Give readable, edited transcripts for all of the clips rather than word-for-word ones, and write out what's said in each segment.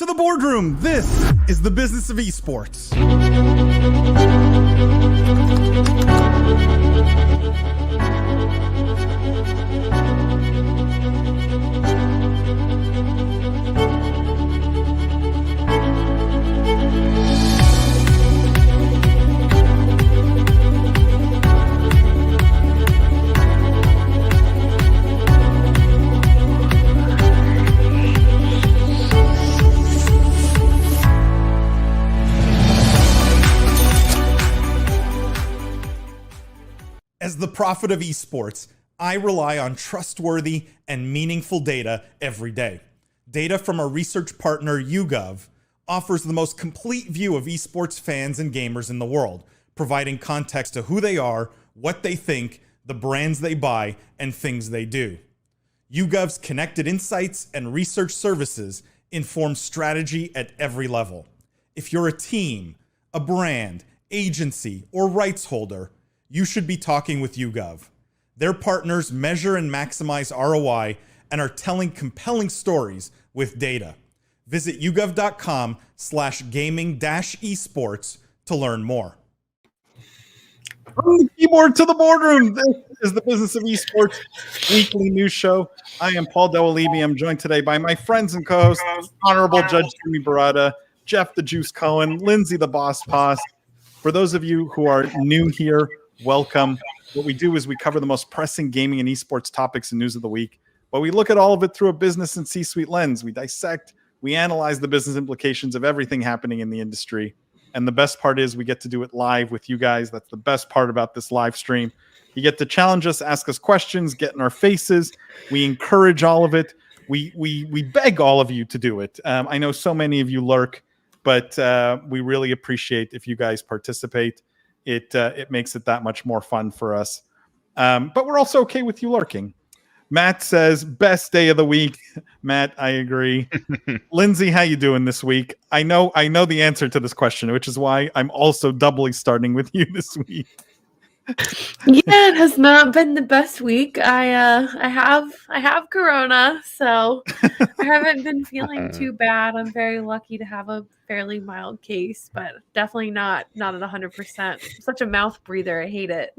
to the boardroom. This is the business of esports. As the prophet of esports, I rely on trustworthy and meaningful data every day. Data from our research partner YouGov offers the most complete view of esports fans and gamers in the world, providing context to who they are, what they think, the brands they buy, and things they do. YouGov's connected insights and research services inform strategy at every level. If you're a team, a brand, agency, or rights holder, you should be talking with YouGov. Their partners measure and maximize ROI and are telling compelling stories with data. Visit yougov.com/gaming-esports to learn more. From the keyboard to the boardroom, this is the Business of Esports weekly news show. I am Paul Dewalibi. I'm joined today by my friends and co-hosts, Honorable Judge Jimmy Barada, Jeff the Juice Cohen, Lindsay the Boss Poss. For those of you who are new here, welcome. What we do is we cover the most pressing gaming and esports topics and news of the week, but we look at all of it through a business and C-suite lens. We dissect, we analyze the business implications of everything happening in the industry. And the best part is we get to do it live with you guys. That's the best part about this live stream. You get to challenge us, ask us questions, get in our faces. We encourage all of it. We beg all of you to do it. I know so many of you lurk, but we really appreciate if you guys participate. It makes it that much more fun for us. But we're also okay with you lurking. Matt says, best day of the week. Matt, I agree. Lindsay, how you doing this week? I know the answer to this question, which is why I'm also doubly starting with you this week. Yeah, it has not been the best week. I have corona, so I haven't been feeling too bad. I'm very lucky to have a fairly mild case, but definitely not at 100%. Such a mouth breather. I hate it.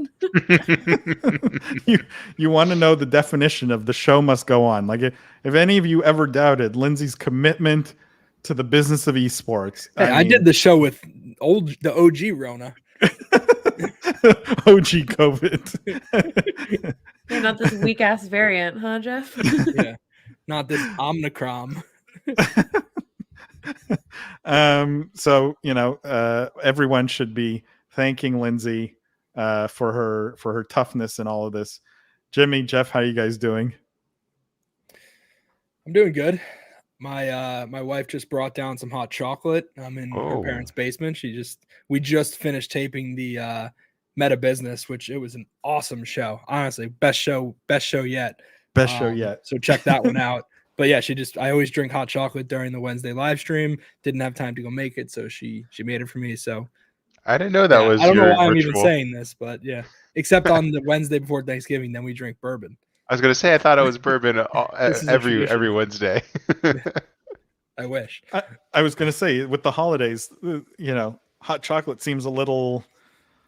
You want to know the definition of the show must go on. Like if any of you ever doubted Lindsay's commitment to the business of esports. Hey, I did the show with the OG Rona. OG COVID. Yeah, not this weak ass variant, huh, Jeff? Yeah, not this Omicron. So everyone should be thanking Lindsay for her toughness and all of this. Jimmy, Jeff, how are you guys doing? I'm doing good. My wife just brought down some hot chocolate. I'm in her parents' basement. We just finished taping the Meta Business, which it was an awesome show. Honestly, best show yet. Best show yet. So check that one out. But yeah, I always drink hot chocolate during the Wednesday live stream. Didn't have time to go make it, so she made it for me. So I didn't know that was. I don't know why ritual. I'm even saying this, but yeah. Except on the Wednesday before Thanksgiving, then we drink bourbon. I was going to say I thought it was bourbon every Wednesday. I wish. I was going to say with the holidays, hot chocolate seems a little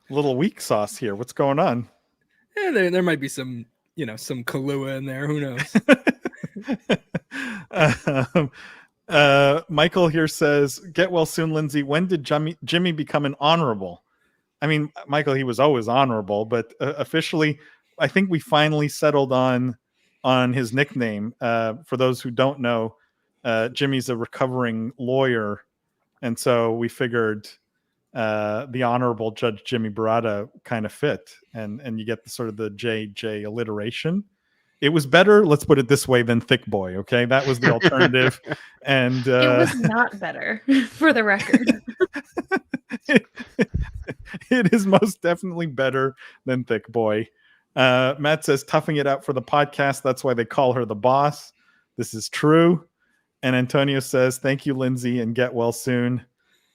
weak sauce here. What's going on? Yeah, there might be some Kahlua in there. Who knows? Michael here says, "Get well soon, Lindsay. When did Jimmy become an honorable?" I mean, Michael, he was always honorable, but officially, I think we finally settled on his nickname. For those who don't know, Jimmy's a recovering lawyer, and so we figured the Honorable Judge Jimmy Barada kind of fit, and you get the sort of the JJ alliteration. It was better, let's put it this way, than Thick Boy. Okay, that was the alternative, and it was not better, for the record. It is most definitely better than Thick Boy. Matt says, toughing it out for the podcast. That's why they call her the boss. This is true. And Antonio says, thank you, Lindsay, and get well soon.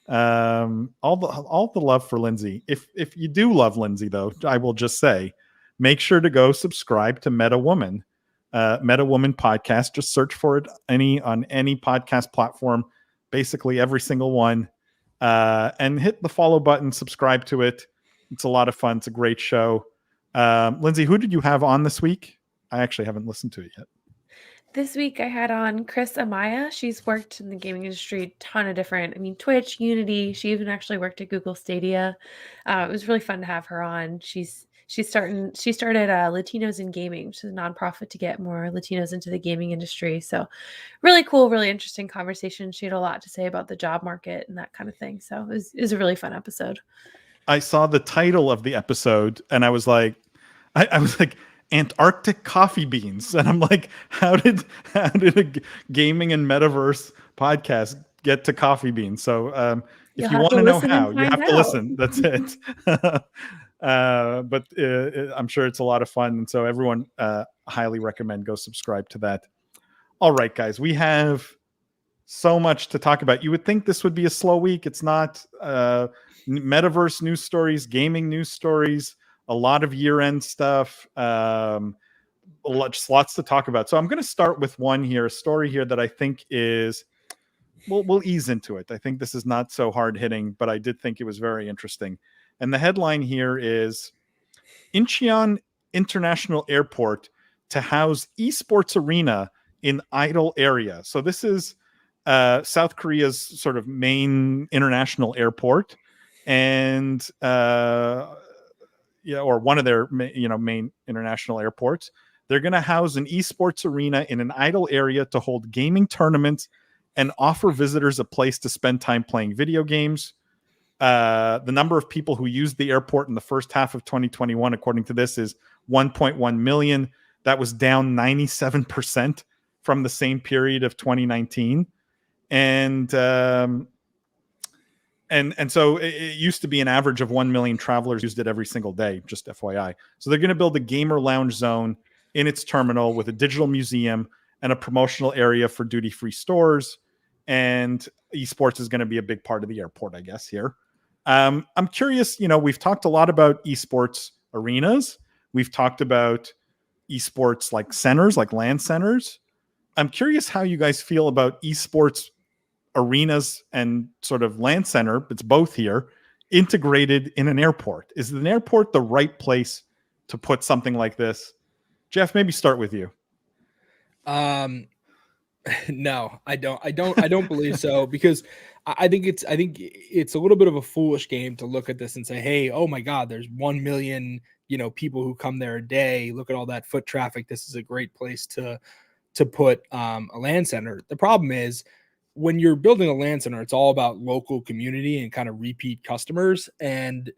All the love for Lindsay. If you do love Lindsay, though, I will just say, make sure to go subscribe to Meta Woman podcast. Just search for it on any podcast platform. basically every single one. And hit the follow button, subscribe to it. It's a lot of fun. It's a great show. Lindsay, who did you have on this week? I actually haven't listened to it yet. This week I had on Chris Amaya. She's worked in the gaming industry a ton of different, Twitch, Unity. She even actually worked at Google Stadia. It was really fun to have her on. She started Latinos in Gaming, which is a nonprofit to get more Latinos into the gaming industry. So really cool, really interesting conversation. She had a lot to say about the job market and that kind of thing. So it was a really fun episode. I saw the title of the episode and I was like, I was like, Antarctic coffee beans, and I'm like, how did a gaming and metaverse podcast get to coffee beans? So if you want to know how, you have to listen. That's it. But I'm sure it's a lot of fun, and so everyone highly recommend go subscribe to that. All right, guys, we have so much to talk about. You would think this would be a slow week. It's not. Metaverse news stories, gaming news stories, a lot of year-end stuff, just lots to talk about. So I'm going to start with one here, a story here that I think is, we'll ease into it. I think this is not so hard-hitting, but I did think it was very interesting. And the headline here is, Incheon International Airport to house esports arena in idle area. So this is South Korea's sort of main international airport, and or one of their main international airports. They're going to house an esports arena in an idle area to hold gaming tournaments and offer visitors a place to spend time playing video games. The number of people who used the airport in the first half of 2021, according to this, is 1.1 million. That was down 97% from the same period of 2019. And so it used to be an average of 1 million travelers used it every single day, just FYI. So they're going to build a gamer lounge zone in its terminal with a digital museum and a promotional area for duty-free stores. And esports is going to be a big part of the airport, I guess, here. I'm curious, we've talked a lot about esports arenas. We've talked about esports like centers, like LAN centers. I'm curious how you guys feel about esports arenas and sort of LAN center, it's both here, integrated in an airport. Is an airport the right place to put something like this? Jeff, maybe start with you. No, I don't believe so, because I think it's a little bit of a foolish game to look at this and say, hey, oh my God, there's 1 million, people who come there a day. Look at all that foot traffic. This is a great place to put a LAN center. The problem is, when you're building a LAN center, it's all about local community and kind of repeat customers. And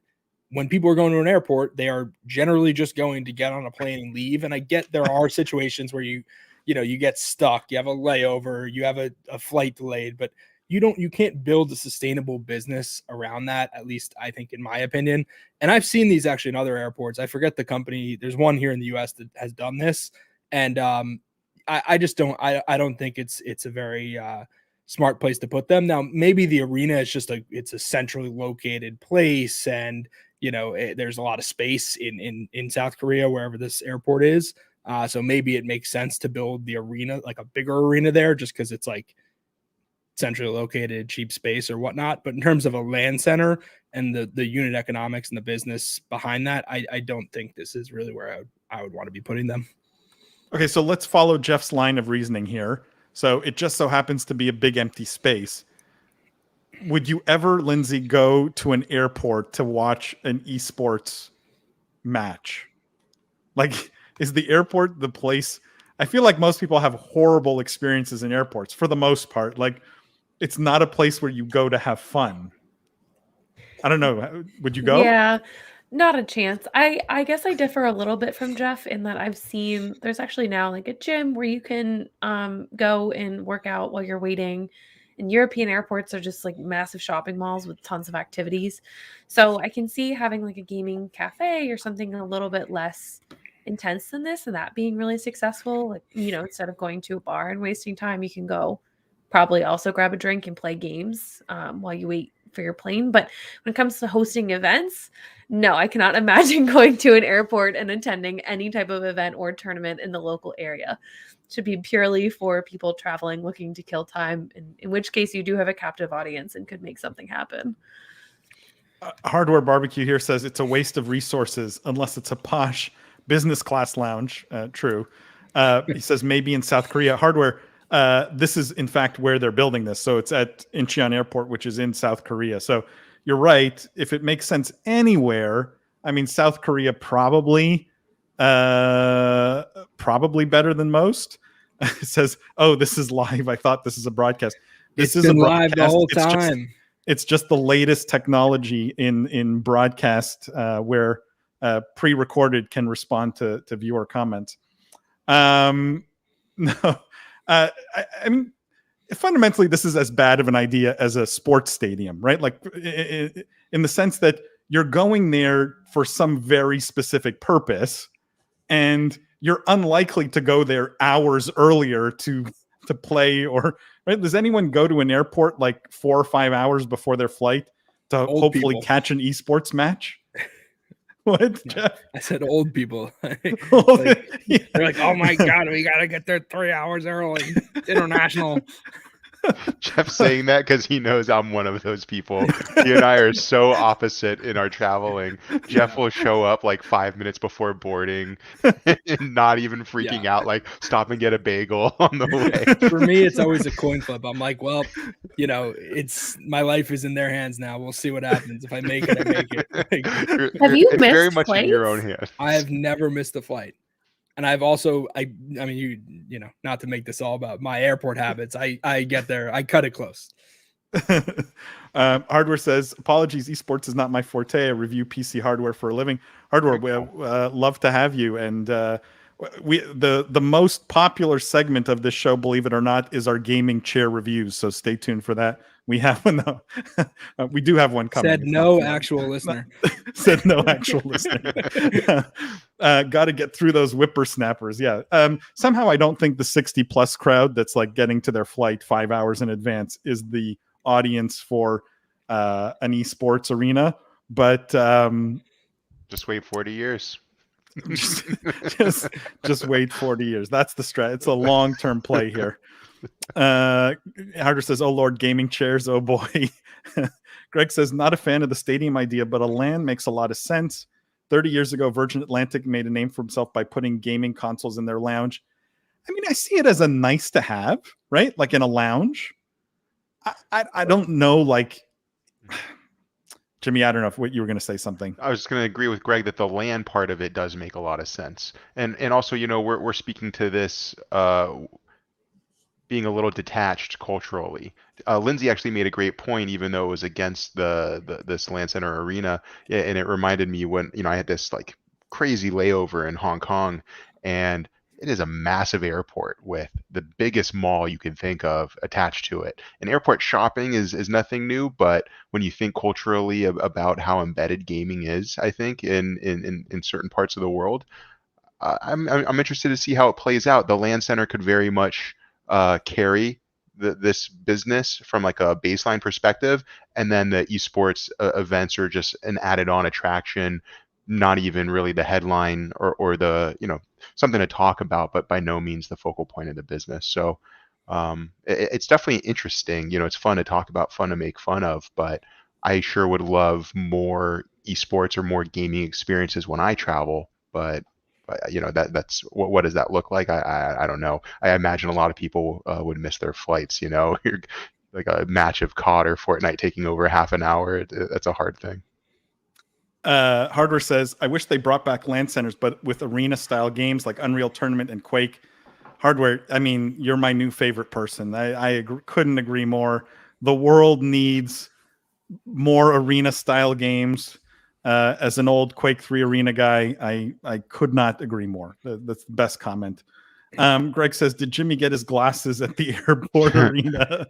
when people are going to an airport, they are generally just going to get on a plane and leave. And I get there are situations where you get stuck, you have a layover, you have a flight delayed, but you can't build a sustainable business around that, at least I think, in my opinion. And I've seen these actually in other airports. I forget the company. There's one here in the US that has done this. And I just don't think it's a very smart place to put them. Now, maybe the arena is it's a centrally located place, and there's a lot of space in South Korea, wherever this airport is. So maybe it makes sense to build the arena, like a bigger arena there, just because it's like centrally located, cheap space or whatnot. But in terms of a LAN center and the unit economics and the business behind that, I don't think this is really where I would want to be putting them. Okay, so let's follow Jeff's line of reasoning here. So it just so happens to be a big empty space. Would you ever, Lindsay, go to an airport to watch an esports match? Like, is the airport the place? I feel like most people have horrible experiences in airports for the most part. Like, it's not a place where you go to have fun. I don't know. Would you go? Yeah, not a chance. I guess I differ a little bit from Jeff in that I've seen there's actually now like a gym where you can go and work out while you're waiting. And European airports are just like massive shopping malls with tons of activities. So I can see having like a gaming cafe or something a little bit less intense than this, and that being really successful. Like, instead of going to a bar and wasting time, you can go probably also grab a drink and play games while you wait for your plane. But when it comes to hosting events, no, I cannot imagine going to an airport and attending any type of event or tournament in the local area. It should be purely for people traveling, looking to kill time, in which case you do have a captive audience and could make something happen. Hardware Barbecue here says it's a waste of resources unless it's a posh business class lounge. True. He says maybe in South Korea. Hardware, this is in fact where they're building this. So it's at Incheon Airport, which is in South Korea. So you're right. If it makes sense anywhere, I mean, South Korea probably better than most. It says, "Oh, this is live. I thought this is a broadcast. This is a broadcast live the whole time. It's just the latest technology in broadcast where pre-recorded can respond to viewer comments." No, I mean, fundamentally, this is as bad of an idea as a sports stadium, right? Like in the sense that you're going there for some very specific purpose, and you're unlikely to go there hours earlier to play or right. Does anyone go to an airport like 4 or 5 hours before their flight to hopefully catch an esports match? What, Jeff? I said old people. Yeah. They're like, oh my God, we got to get there 3 hours early. International. Jeff saying that because he knows I'm one of those people. He and I are so opposite in our traveling. Jeff will show up like 5 minutes before boarding and not even freaking out, like stop and get a bagel on the way. For me, it's always a coin flip. I'm like, well, it's my life is in their hands now. We'll see what happens. If I make it, I make it. Have you missed very much flights? in your own hands. I have never missed a flight. And I've also, I mean, not to make this all about my airport habits. I get there, I cut it close. Hardware says, apologies, esports is not my forte. I review PC hardware for a living. Hardware, we love to have you. And the most popular segment of this show, believe it or not, is our gaming chair reviews. So stay tuned for that. We have one though. We do have one coming. Said no actual listener. Said no actual listener. Got to get through those whippersnappers. Yeah. Somehow I don't think the 60 plus crowd that's like getting to their flight 5 hours in advance is the audience for an esports arena. But just wait 40 years. just wait 40 years. That's the strat. It's a long-term play here. Harder says, oh Lord, gaming chairs, oh boy. Greg says, not a fan of the stadium idea, but a LAN makes a lot of sense. 30 years ago, Virgin Atlantic made a name for himself by putting gaming consoles in their lounge. I mean, I see it as a nice to have, right? Like in a lounge. I don't know, like Jimmy, I don't know if you were going to say something. I was just going to agree with Greg that the LAN part of it does make a lot of sense. And also, we're speaking to this being a little detached culturally. Lindsay actually made a great point, even though it was against this LAN Center arena, and it reminded me when I had this like crazy layover in Hong Kong, and it is a massive airport with the biggest mall you can think of attached to it. And airport shopping is nothing new, but when you think culturally about how embedded gaming is, I think in certain parts of the world, I'm interested to see how it plays out. The LAN Center could very much carry this business from like a baseline perspective, and then the esports events are just an added on attraction, not even really the headline or the something to talk about, but by no means the focal point of the business. So it's definitely interesting. It's fun to talk about, fun to make fun of, but I sure would love more esports or more gaming experiences when I travel. But that's what does that look like? I don't know. I imagine a lot of people would miss their flights. Like a match of COD or Fortnite taking over half an hour. That's a hard thing. Hardware says, I wish they brought back LAN centers, but with arena style games like Unreal Tournament and Quake. Hardware, I mean, you're my new favorite person. I couldn't agree more. The world needs more arena style games. As an old Quake 3 arena guy, I could not agree more. That's the best comment. Greg says, did Jimmy get his glasses at the airport arena?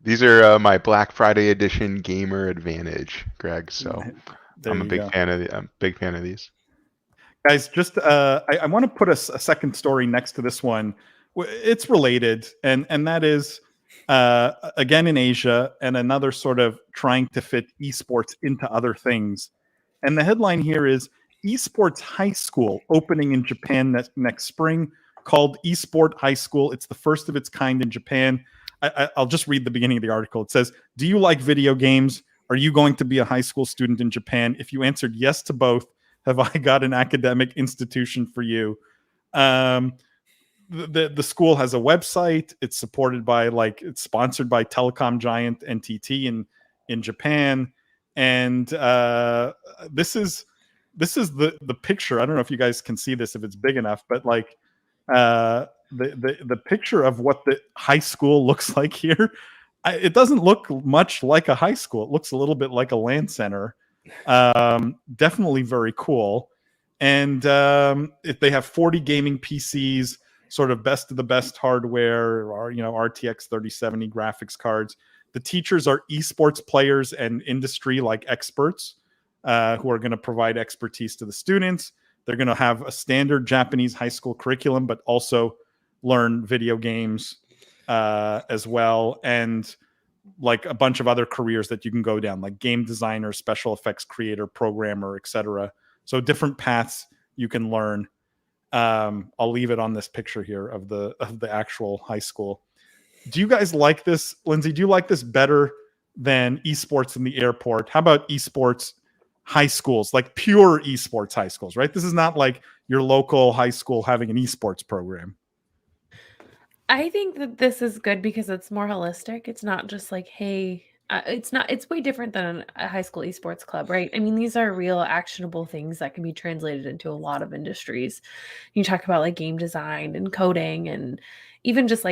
These are my Black Friday edition Gamer Advantage, Greg. So I'm a big fan of these. Guys, just I want to put a second story next to this one. It's related, and that is again in Asia, and another sort of trying to fit esports into other things. And the headline here is Esports High School opening in Japan next spring, called Esport High School. It's the first of its kind in Japan. I'll just read the beginning of the article. It says, do you like video games? Are you going to be a high school student in Japan? If you answered yes to both, have I got an academic institution for you? The school has a website. It's supported by it's sponsored by telecom giant NTT in Japan. And this is the picture. I don't know if you guys can see this, if it's big enough, but the picture of what the high school looks like here, it doesn't look much like a high school. It looks a little bit like a LAN center. Definitely very cool. And if they have 40 gaming PCs, sort of best of the best hardware, or RTX 3070 graphics cards. The teachers are esports players and industry experts who are going to provide expertise to the students. They're going to have a standard Japanese high school curriculum, but also learn video games as well, and a bunch of other careers that you can go down, like game designer, special effects creator, programmer, etc. So different paths you can learn. I'll leave it on this picture here of the actual high school. Do you guys like this, Lindsay? Do you like this better than esports in the airport? How about esports high schools, like pure esports high schools, right? This is not like your local high school having an esports program. I think that this is good because it's more holistic. It's not just hey, it's way different than a high school esports club, right? I mean, these are real actionable things that can be translated into a lot of industries. You talk about game design and coding, and even just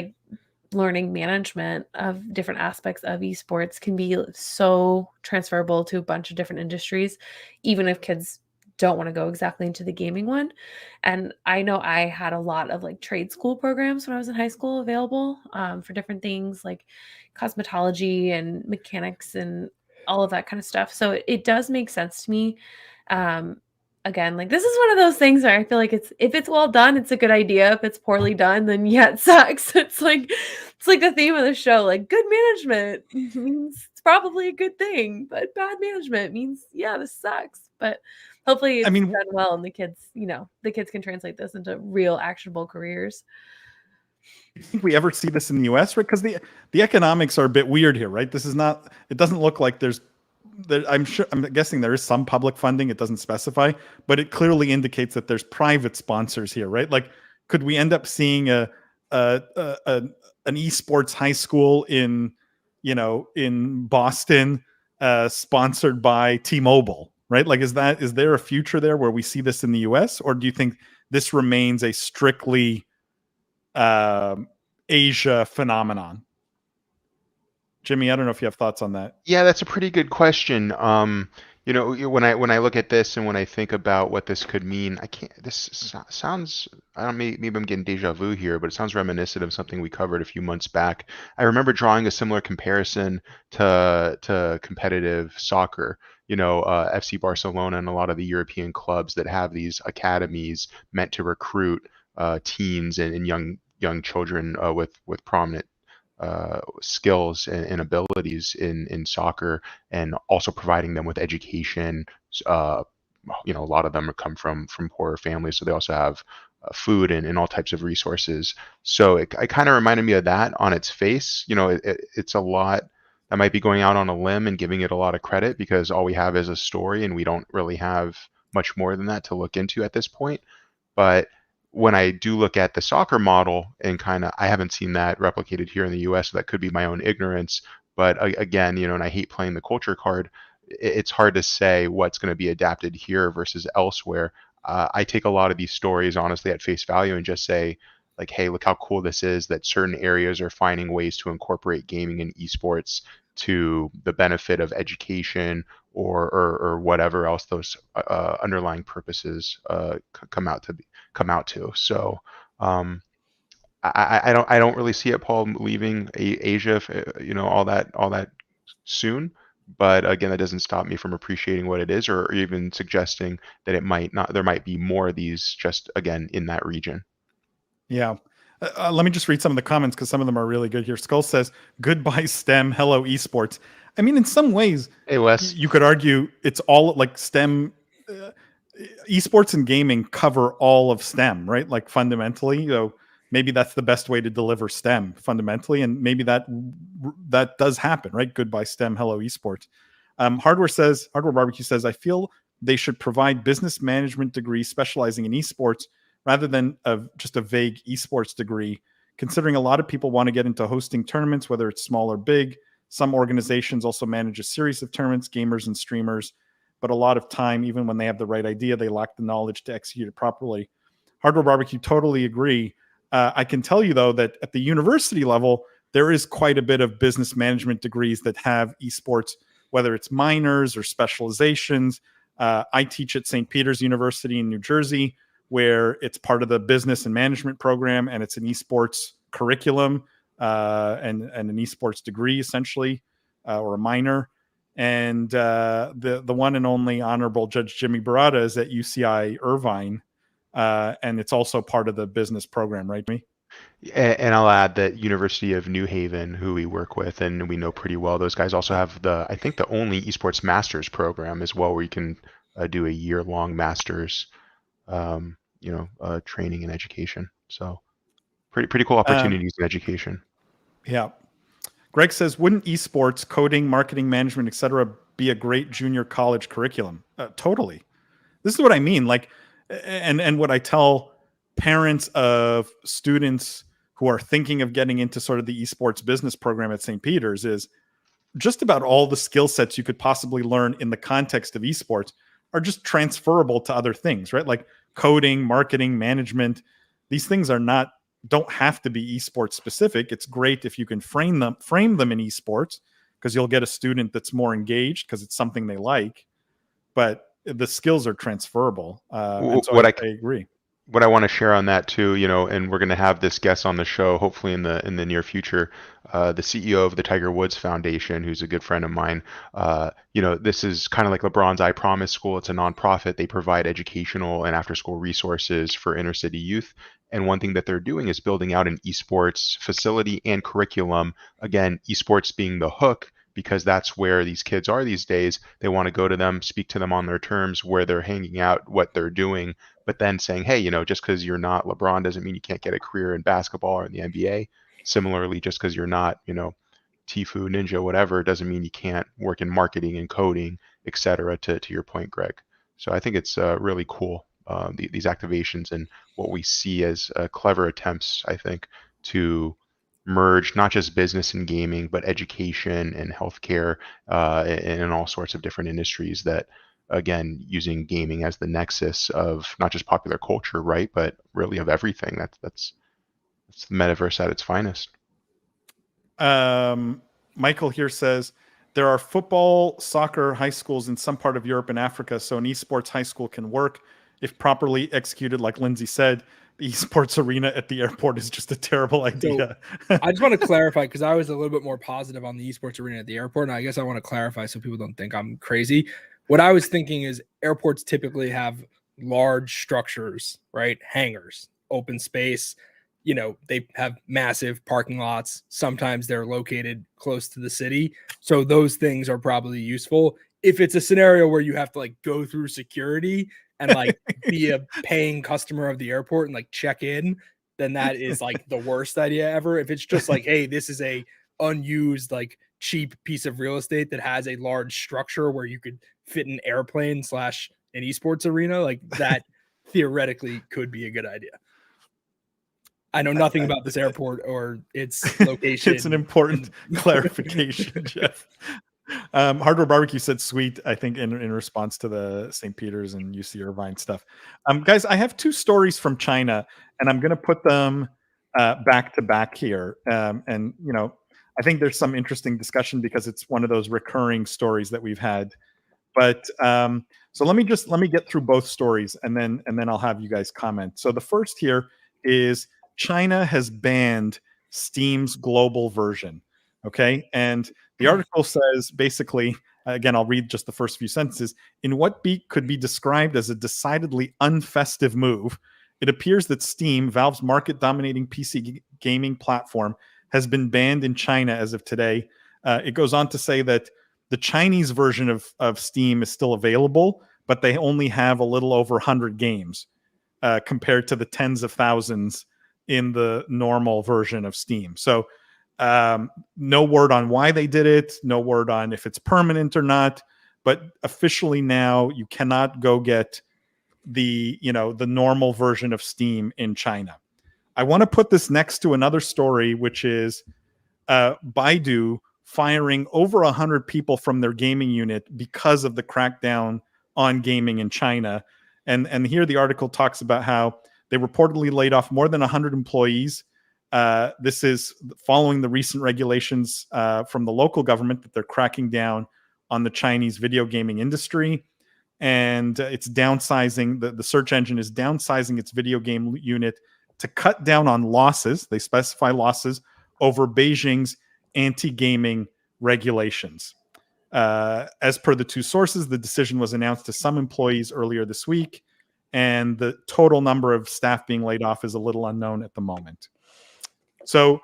learning management of different aspects of esports can be so transferable to a bunch of different industries, even if kids don't want to go exactly into the gaming one. And I know I had a lot of trade school programs when I was in high school available for different things like cosmetology and mechanics and all of that kind of stuff. So it does make sense to me. Again, this is one of those things where I feel like if it's well done, it's a good idea. If it's poorly done, then yeah, it sucks. It's like the theme of the show. Good management means it's probably a good thing, but bad management means this sucks. But hopefully it's done well, and the kids can translate this into real actionable careers. Do you think we ever see this in the US, right? Because the economics are a bit weird here, right? This is not, it doesn't look like I'm guessing there is some public funding. It doesn't specify, but it clearly indicates that there's private sponsors here, right? Could we end up seeing an esports high school in Boston, sponsored by T-Mobile, right? Is there a future there where we see this in the US, or do you think this remains a strictly Asia phenomenon? Jimmy, I don't know if you have thoughts on that. Yeah, that's a pretty good question. When I look at this and when I think about what this could mean, this sounds, I don't know, maybe I'm getting deja vu here, but it sounds reminiscent of something we covered a few months back. I remember drawing a similar comparison to competitive soccer. FC Barcelona and a lot of the European clubs that have these academies meant to recruit teens and young children with prominent skills and abilities in soccer, and also providing them with education. A lot of them come from poorer families, so they also have food and all types of resources. So it kind of reminded me of that on its face. It's a lot that might be going out on a limb and giving it a lot of credit, because all we have is a story and we don't really have much more than that to look into at this point. But when I do look at the soccer model, and I haven't seen that replicated here in the US, so that could be my own ignorance. But again, and I hate playing the culture card. It's hard to say what's going to be adapted here versus elsewhere. I take a lot of these stories honestly at face value and just say, hey, look how cool this is that certain areas are finding ways to incorporate gaming and esports to the benefit of education or whatever else those underlying purposes come out to. So I don't really see it, Paul, leaving Asia, all that soon. But again, that doesn't stop me from appreciating what it is, or even suggesting that it might not. There might be more of these, just again in that region. Yeah, Let me just read some of the comments because some of them are really good here. Skull says, "Goodbye STEM, hello esports." I mean, in some ways, Hey, Wes. you could argue it's all like STEM. Esports and gaming cover all of STEM, right? Like fundamentally, maybe that's the best way to deliver STEM fundamentally, and maybe that does happen, right? Goodbye STEM, hello esports. Hardware Barbecue says, I feel they should provide business management degrees specializing in esports rather than just a vague esports degree, considering a lot of people want to get into hosting tournaments, whether it's small or big. Some organizations also manage a series of tournaments, gamers and streamers, but a lot of time, even when they have the right idea, they lack the knowledge to execute it properly. Hardware Barbecue, totally agree. I can tell you, though, that at the university level, there is quite a bit of business management degrees that have esports, whether it's minors or specializations. I teach at St. Peter's University in New Jersey, where it's part of the business and management program, and it's an esports curriculum and an esports degree, essentially, or a minor. And the one and only Honorable Judge Jimmy Barata is at UCI Irvine, and it's also part of the business program, right, me? And I'll add that University of New Haven, who we work with and we know pretty well, those guys also have I think the only esports masters program as well, where you can do a year-long masters, training and education. So pretty cool opportunities in education. Yeah. Greg says, wouldn't esports, coding, marketing, management, etc., be a great junior college curriculum? Totally. This is what I mean. Like, and what I tell parents of students who are thinking of getting into sort of the esports business program at St. Peter's is just about all the skill sets you could possibly learn in the context of esports are just transferable to other things, right? Like coding, marketing, management. These things don't have to be esports specific. It's great if you can frame them in esports, because you'll get a student that's more engaged because it's something they like, but the skills are transferable. And so I agree. What I want to share on that too, and we're going to have this guest on the show, hopefully in the near future, the CEO of the Tiger Woods Foundation, who's a good friend of mine. This is kind of like LeBron's I Promise School. It's a nonprofit. They provide educational and after-school resources for inner city youth. And one thing that they're doing is building out an esports facility and curriculum. Again, esports being the hook, because that's where these kids are these days. They want to go to them, speak to them on their terms, where they're hanging out, what they're doing, but then saying, hey, just because you're not LeBron doesn't mean you can't get a career in basketball or in the NBA. Similarly, just because you're not, Tifu, Ninja, whatever, doesn't mean you can't work in marketing and coding, et cetera, to your point, Greg. So I think it's really cool, these activations and what we see as clever attempts, I think, to merge not just business and gaming, but education and healthcare and all sorts of different industries that, again, using gaming as the nexus of not just popular culture, right, but really of everything. That's the metaverse at its finest. Michael here says, there are football, soccer high schools in some part of Europe and Africa, so an esports high school can work if properly executed. Like Lindsay said, the esports arena at the airport is just a terrible idea. So, I just want to clarify, because I was a little bit more positive on the esports arena at the airport, and I guess I want to clarify so people don't think I'm crazy. What I was thinking is airports typically have large structures, right? Hangars, open space. They have massive parking lots. Sometimes they're located close to the city. So those things are probably useful. If it's a scenario where you have to go through security and be a paying customer of the airport and check in, then that is the worst idea ever. If it's just hey, this is a unused, cheap piece of real estate that has a large structure where you could fit an airplane / an esports arena, that theoretically could be a good idea. I know nothing about this airport or its location. It's an important clarification, Jeff. Hardware Barbecue said sweet, I think, in response to the St. Peter's and UC Irvine stuff. Guys, I have two stories from China, and I'm going to put them back to back here. And I think there's some interesting discussion because it's one of those recurring stories that we've had. But so let me get through both stories, and then I'll have you guys comment. So the first here is China has banned Steam's global version. Okay. And the article says basically, again, I'll read just the first few sentences. In what could be described as a decidedly unfestive move, it appears that Steam, Valve's market-dominating PC gaming platform, has been banned in China as of today. It goes on to say that the Chinese version of Steam is still available, but they only have a little over 100 games compared to the tens of thousands in the normal version of Steam. So no word on why they did it, no word on if it's permanent or not, but officially now you cannot go get the normal version of Steam in China. I want to put this next to another story, which is Baidu firing over 100 people from their gaming unit because of the crackdown on gaming in China. And here the article talks about how they reportedly laid off more than 100 employees. This is following the recent regulations from the local government that they're cracking down on the Chinese video gaming industry. And it's downsizing, the search engine is downsizing its video game unit to cut down on losses. They specify losses over Beijing's anti-gaming regulations. As per the two sources, the decision was announced to some employees earlier this week, and the total number of staff being laid off is a little unknown at the moment. So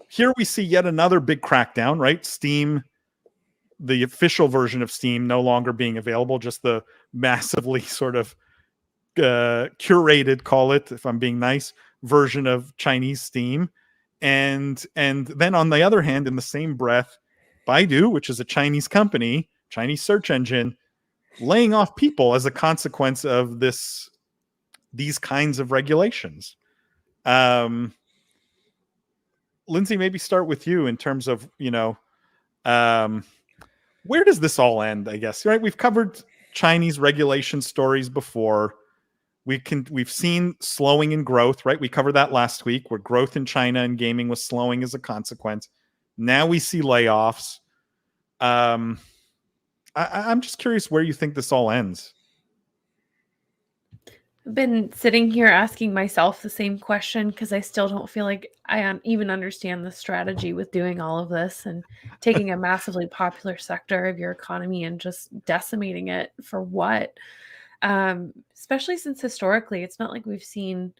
here we see yet another big crackdown, right? Steam, the official version of Steam no longer being available, just the massively sort of curated, call it, if I'm being nice, version of Chinese Steam. And then on the other hand, in the same breath, Baidu, which is a Chinese company, Chinese search engine, laying off people as a consequence of these kinds of regulations. Lindsay, maybe start with you in terms of, where does this all end, I guess, right? We've covered Chinese regulation stories before. We've seen slowing in growth, right? We covered that last week, where growth in China and gaming was slowing as a consequence. Now we see layoffs. I'm just curious where you think this all ends. I've been sitting here asking myself the same question because I still don't feel like I even understand the strategy with doing all of this and taking a massively popular sector of your economy and just decimating it for what? Especially since historically, it's not like we've seen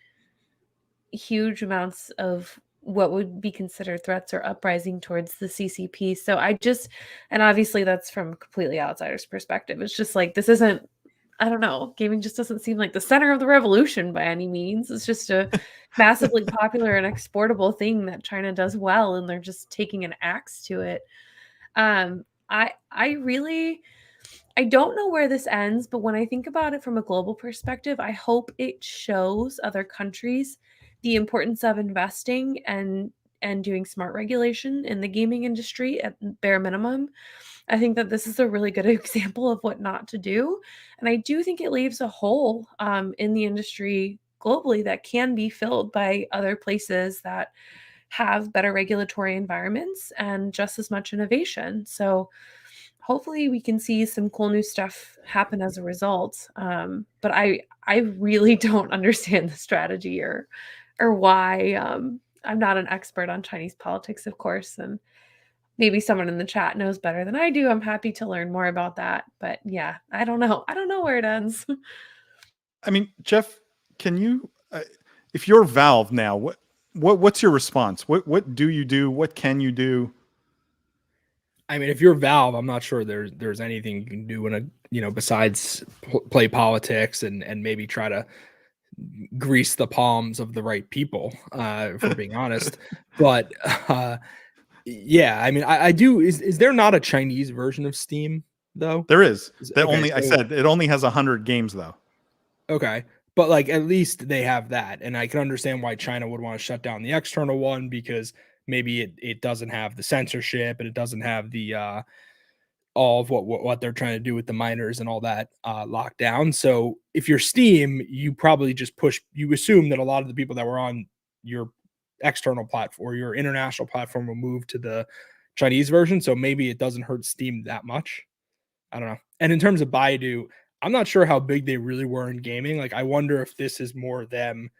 huge amounts of what would be considered threats or uprising towards the CCP. So and obviously that's from a completely outsider's perspective. It's just like, this isn't, I don't know, gaming just doesn't seem like the center of the revolution by any means. It's just a massively popular and exportable thing that China does well, and they're just taking an axe to it. I don't know where this ends, but when I think about it from a global perspective, I hope it shows other countries the importance of investing and doing smart regulation in the gaming industry at bare minimum. I think that this is a really good example of what not to do. And I do think it leaves a hole in the industry globally that can be filled by other places that have better regulatory environments and just as much innovation. So hopefully we can see some cool new stuff happen as a result. But I really don't understand the strategy or why. I'm not an expert on Chinese politics, of course, and maybe someone in the chat knows better than I do. I'm happy to learn more about that. But yeah, I don't know. I don't know where it ends. I mean, Jeff, can you, if you're Valve now, what's your response? What do you do? What can you do? I mean, if you're Valve, I'm not sure there's anything you can do besides play politics and maybe try to grease the palms of the right people, for being honest. But yeah, I mean, I do. Is there not a Chinese version of Steam though? There is. Okay, I said it only has 100 games though. Okay, but like at least they have that, and I can understand why China would want to shut down the external one because maybe it doesn't have the censorship and it doesn't have the all of what they're trying to do with the miners and all that locked down. So if you're Steam, you probably just you assume that a lot of the people that were on your external platform or your international platform will move to the Chinese version. So maybe it doesn't hurt Steam that much. I don't know. And in terms of Baidu, I'm not sure how big they really were in gaming. Like, I wonder if this is more them.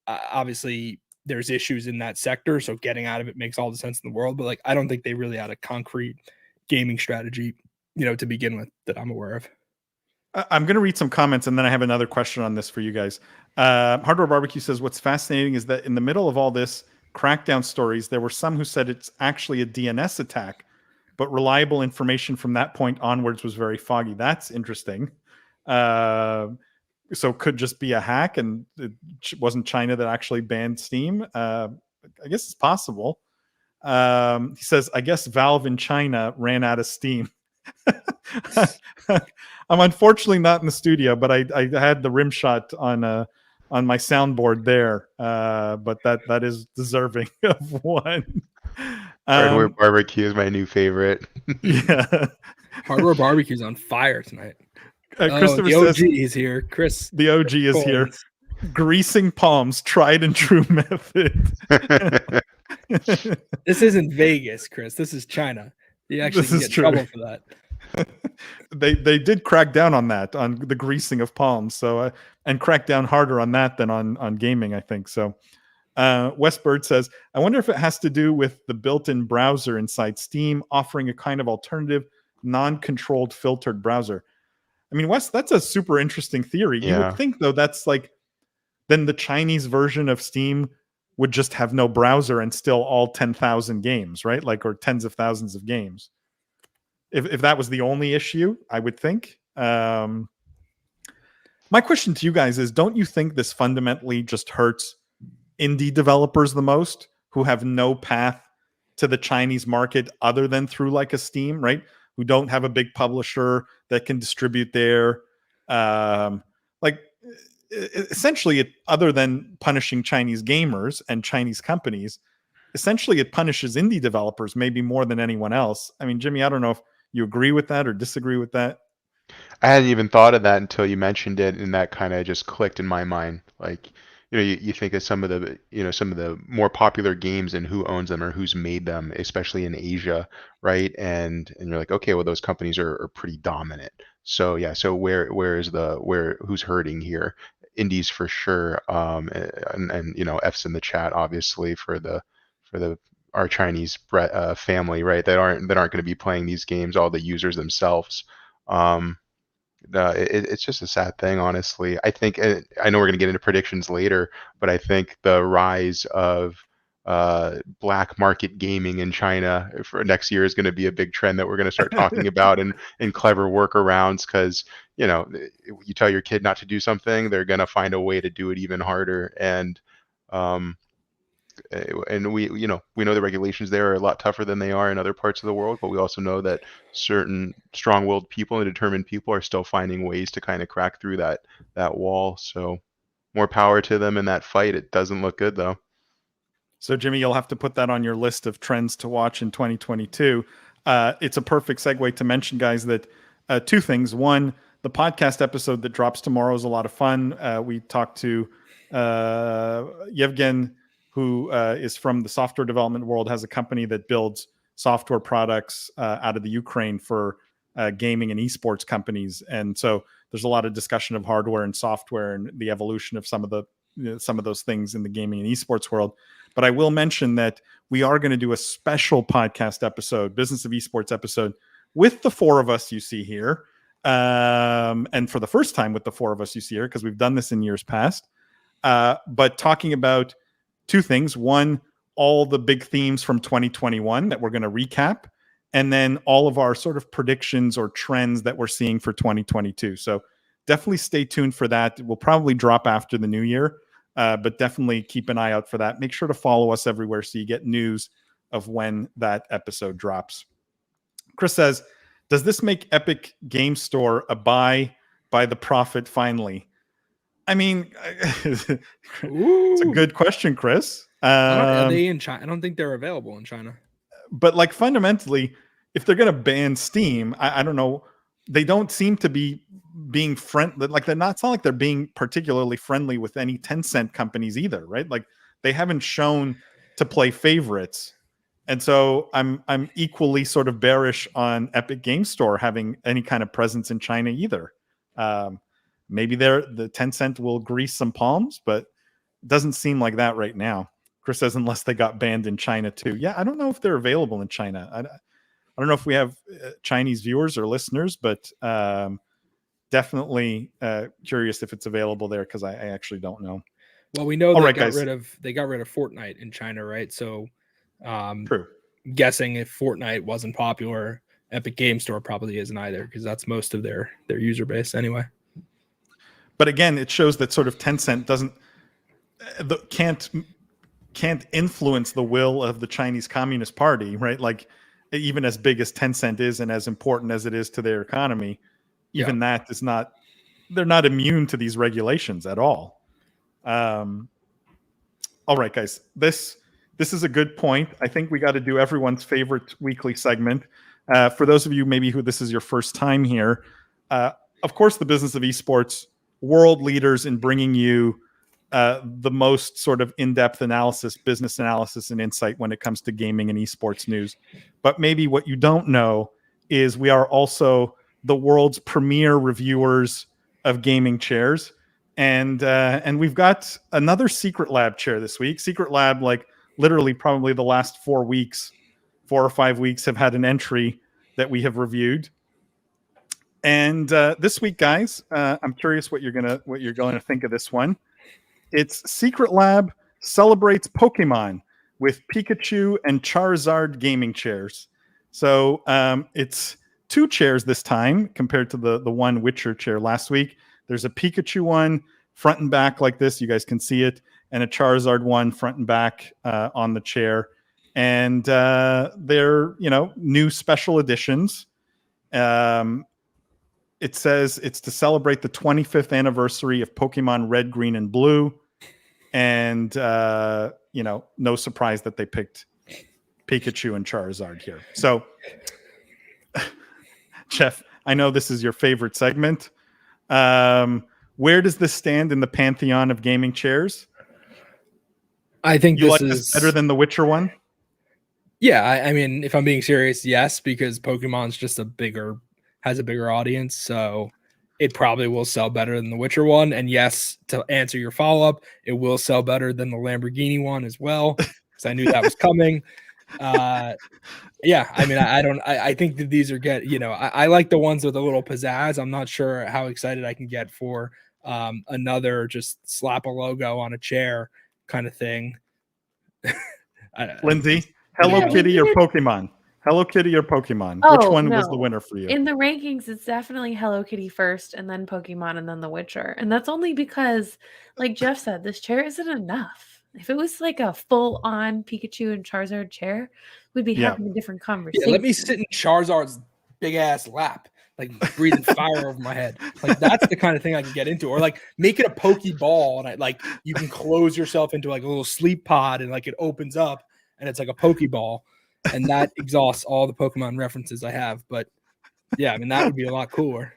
Obviously, there's issues in that sector, so getting out of it makes all the sense in the world. But like, I don't think they really had a concrete gaming strategy, to begin with, that I'm aware of. I'm going to read some comments, and then I have another question on this for you guys. Hardware Barbecue says, what's fascinating is that in the middle of all this crackdown stories, there were some who said it's actually a DNS attack, but reliable information from that point onwards was very foggy. That's interesting. So it could just be a hack, and it wasn't China that actually banned Steam. I guess it's possible. He says, I guess Valve in China ran out of Steam. I'm unfortunately not in the studio, but I had the rim shot on my soundboard there. But that is deserving of one. Hardware Barbecue is my new favorite. Yeah. Hardware Barbecue's on fire tonight. Christopher the OG says, is here. Chris. The OG is here. Greasing palms, tried and true method. This isn't Vegas, Chris. This is China. You actually can get in trouble for that. They did crack down on that, on the greasing of palms, so and crack down harder on that than on gaming, I think. So Westbird says, I wonder if it has to do with the built-in browser inside Steam offering a kind of alternative, non-controlled filtered browser. I mean, Wes, that's a super interesting theory. Yeah. You would think, though, that's like then the Chinese version of Steam would just have no browser and still all 10,000 games, right? Like, or tens of thousands of games. If that was the only issue, I would think. My question to you guys is, don't you think this fundamentally just hurts indie developers the most, who have no path to the Chinese market other than through like a Steam, right? Who don't have a big publisher that can distribute there. Essentially, other than punishing Chinese gamers and Chinese companies, essentially it punishes indie developers maybe more than anyone else. I mean, Jimmy, I don't know if you agree with that or disagree with that. I hadn't even thought of that until you mentioned it, and that kind of just clicked in my mind. Like, you think of some of the more popular games and who owns them or who's made them, especially in Asia, right? And you're like, okay, well, those companies are pretty dominant. So yeah, so who's hurting here? Indies for sure, and F's in the chat obviously for our Chinese family, right? That aren't going to be playing these games, all the users themselves. It's just a sad thing, honestly. I think, I know we're going to get into predictions later, but I think the rise of black market gaming in China for next year is going to be a big trend that we're going to start talking about, and clever workarounds, because you tell your kid not to do something, they're going to find a way to do it even harder. And we know the regulations there are a lot tougher than they are in other parts of the world, but we also know that certain strong-willed people and determined people are still finding ways to kind of crack through that wall. So more power to them in that fight. It doesn't look good, though. So Jimmy, you'll have to put that on your list of trends to watch in 2022. It's a perfect segue to mention, guys, that two things. One, the podcast episode that drops tomorrow is a lot of fun. We talked to Yevgen, who is from the software development world, has a company that builds software products out of the Ukraine for gaming and esports companies. And so there's a lot of discussion of hardware and software and the evolution of some of those things in the gaming and esports world. But I will mention that we are going to do a special podcast episode, Business of Esports episode, with the four of us you see here. And for the first time with the four of us you see here, because we've done this in years past. But talking about two things. One, all the big themes from 2021 that we're going to recap, and then all of our sort of predictions or trends that we're seeing for 2022. So definitely stay tuned for that. It will probably drop after the new year, but definitely keep an eye out for that. Make sure to follow us everywhere so you get news of when that episode drops. Chris says, does this make Epic Game Store a buy by the profit finally? I mean, it's a good question, Chris. Are they in China? I don't think they're available in China. But like fundamentally, if they're going to ban Steam, I don't know. They don't seem to be being friendly. Like it's not like they're being particularly friendly with any Tencent companies either, right? Like they haven't shown to play favorites. And so I'm equally sort of bearish on Epic Game Store having any kind of presence in China either. Maybe the Tencent will grease some palms, but it doesn't seem like that right now. Chris says unless they got banned in China too. Yeah, I don't know if they're available in China. I don't know if we have Chinese viewers or listeners, but definitely curious if it's available there because I actually don't know. Well, we know All they right, got guys. rid of Fortnite in China, right? So, True. guessing if Fortnite wasn't popular, Epic Game Store probably isn't either, because that's most of their user base anyway. But again, it shows that sort of Tencent can't influence the will of the Chinese Communist Party, right? Like, even as big as Tencent is and as important as it is to their economy, even that is not. They're not immune to these regulations at all. All right, guys. This is a good point. I think we got to do everyone's favorite weekly segment. For those of you maybe who this is your first time here, of course, the business of esports, world leaders in bringing you the most sort of in-depth analysis, business analysis, and insight when it comes to gaming and esports news. But maybe what you don't know is we are also the world's premier reviewers of gaming chairs. And we've got another Secret Lab chair this week. Secret Lab, like literally probably the last 4 or 5 weeks, have had an entry that we have reviewed. And this week, guys, I'm curious what you're going to think of this one. It's Secret Lab celebrates Pokemon with Pikachu and Charizard gaming chairs. So it's 2 chairs this time compared to the one Witcher chair last week. There's a Pikachu one front and back like this. You guys can see it. And a Charizard one front and back on the chair. And they're, new special editions. It says it's to celebrate the 25th anniversary of Pokemon Red, Green, and Blue. And, no surprise that they picked Pikachu and Charizard here. So, Jeff, I know this is your favorite segment. Where does this stand in the pantheon of gaming chairs? I think you this like is this better than the Witcher one. Yeah, I mean, if I'm being serious, yes, because Pokemon's just has a bigger audience, so it probably will sell better than the Witcher one. And yes, to answer your follow-up, it will sell better than the Lamborghini one as well, because I knew that was coming. Yeah, I mean, I think that these are I like the ones with a little pizzazz. I'm not sure how excited I can get for another just slap a logo on a chair kind of thing. Lindsay, Hello Kitty or Pokemon? Hello Kitty or Pokemon? Which one was the winner for you? In the rankings, it's definitely Hello Kitty first, and then Pokemon, and then The Witcher. And that's only because, like Jeff said, this chair isn't enough. If it was like a full-on Pikachu and Charizard chair, we'd be having a different conversation. Yeah, let me sit in Charizard's big-ass lap, like breathing fire over my head. Like, that's the kind of thing I can get into. Or like make it a Pokeball, and you can close yourself into like a little sleep pod, and like it opens up, and it's like a Pokeball. And that exhausts all the Pokemon references I have. But yeah, I mean, that would be a lot cooler.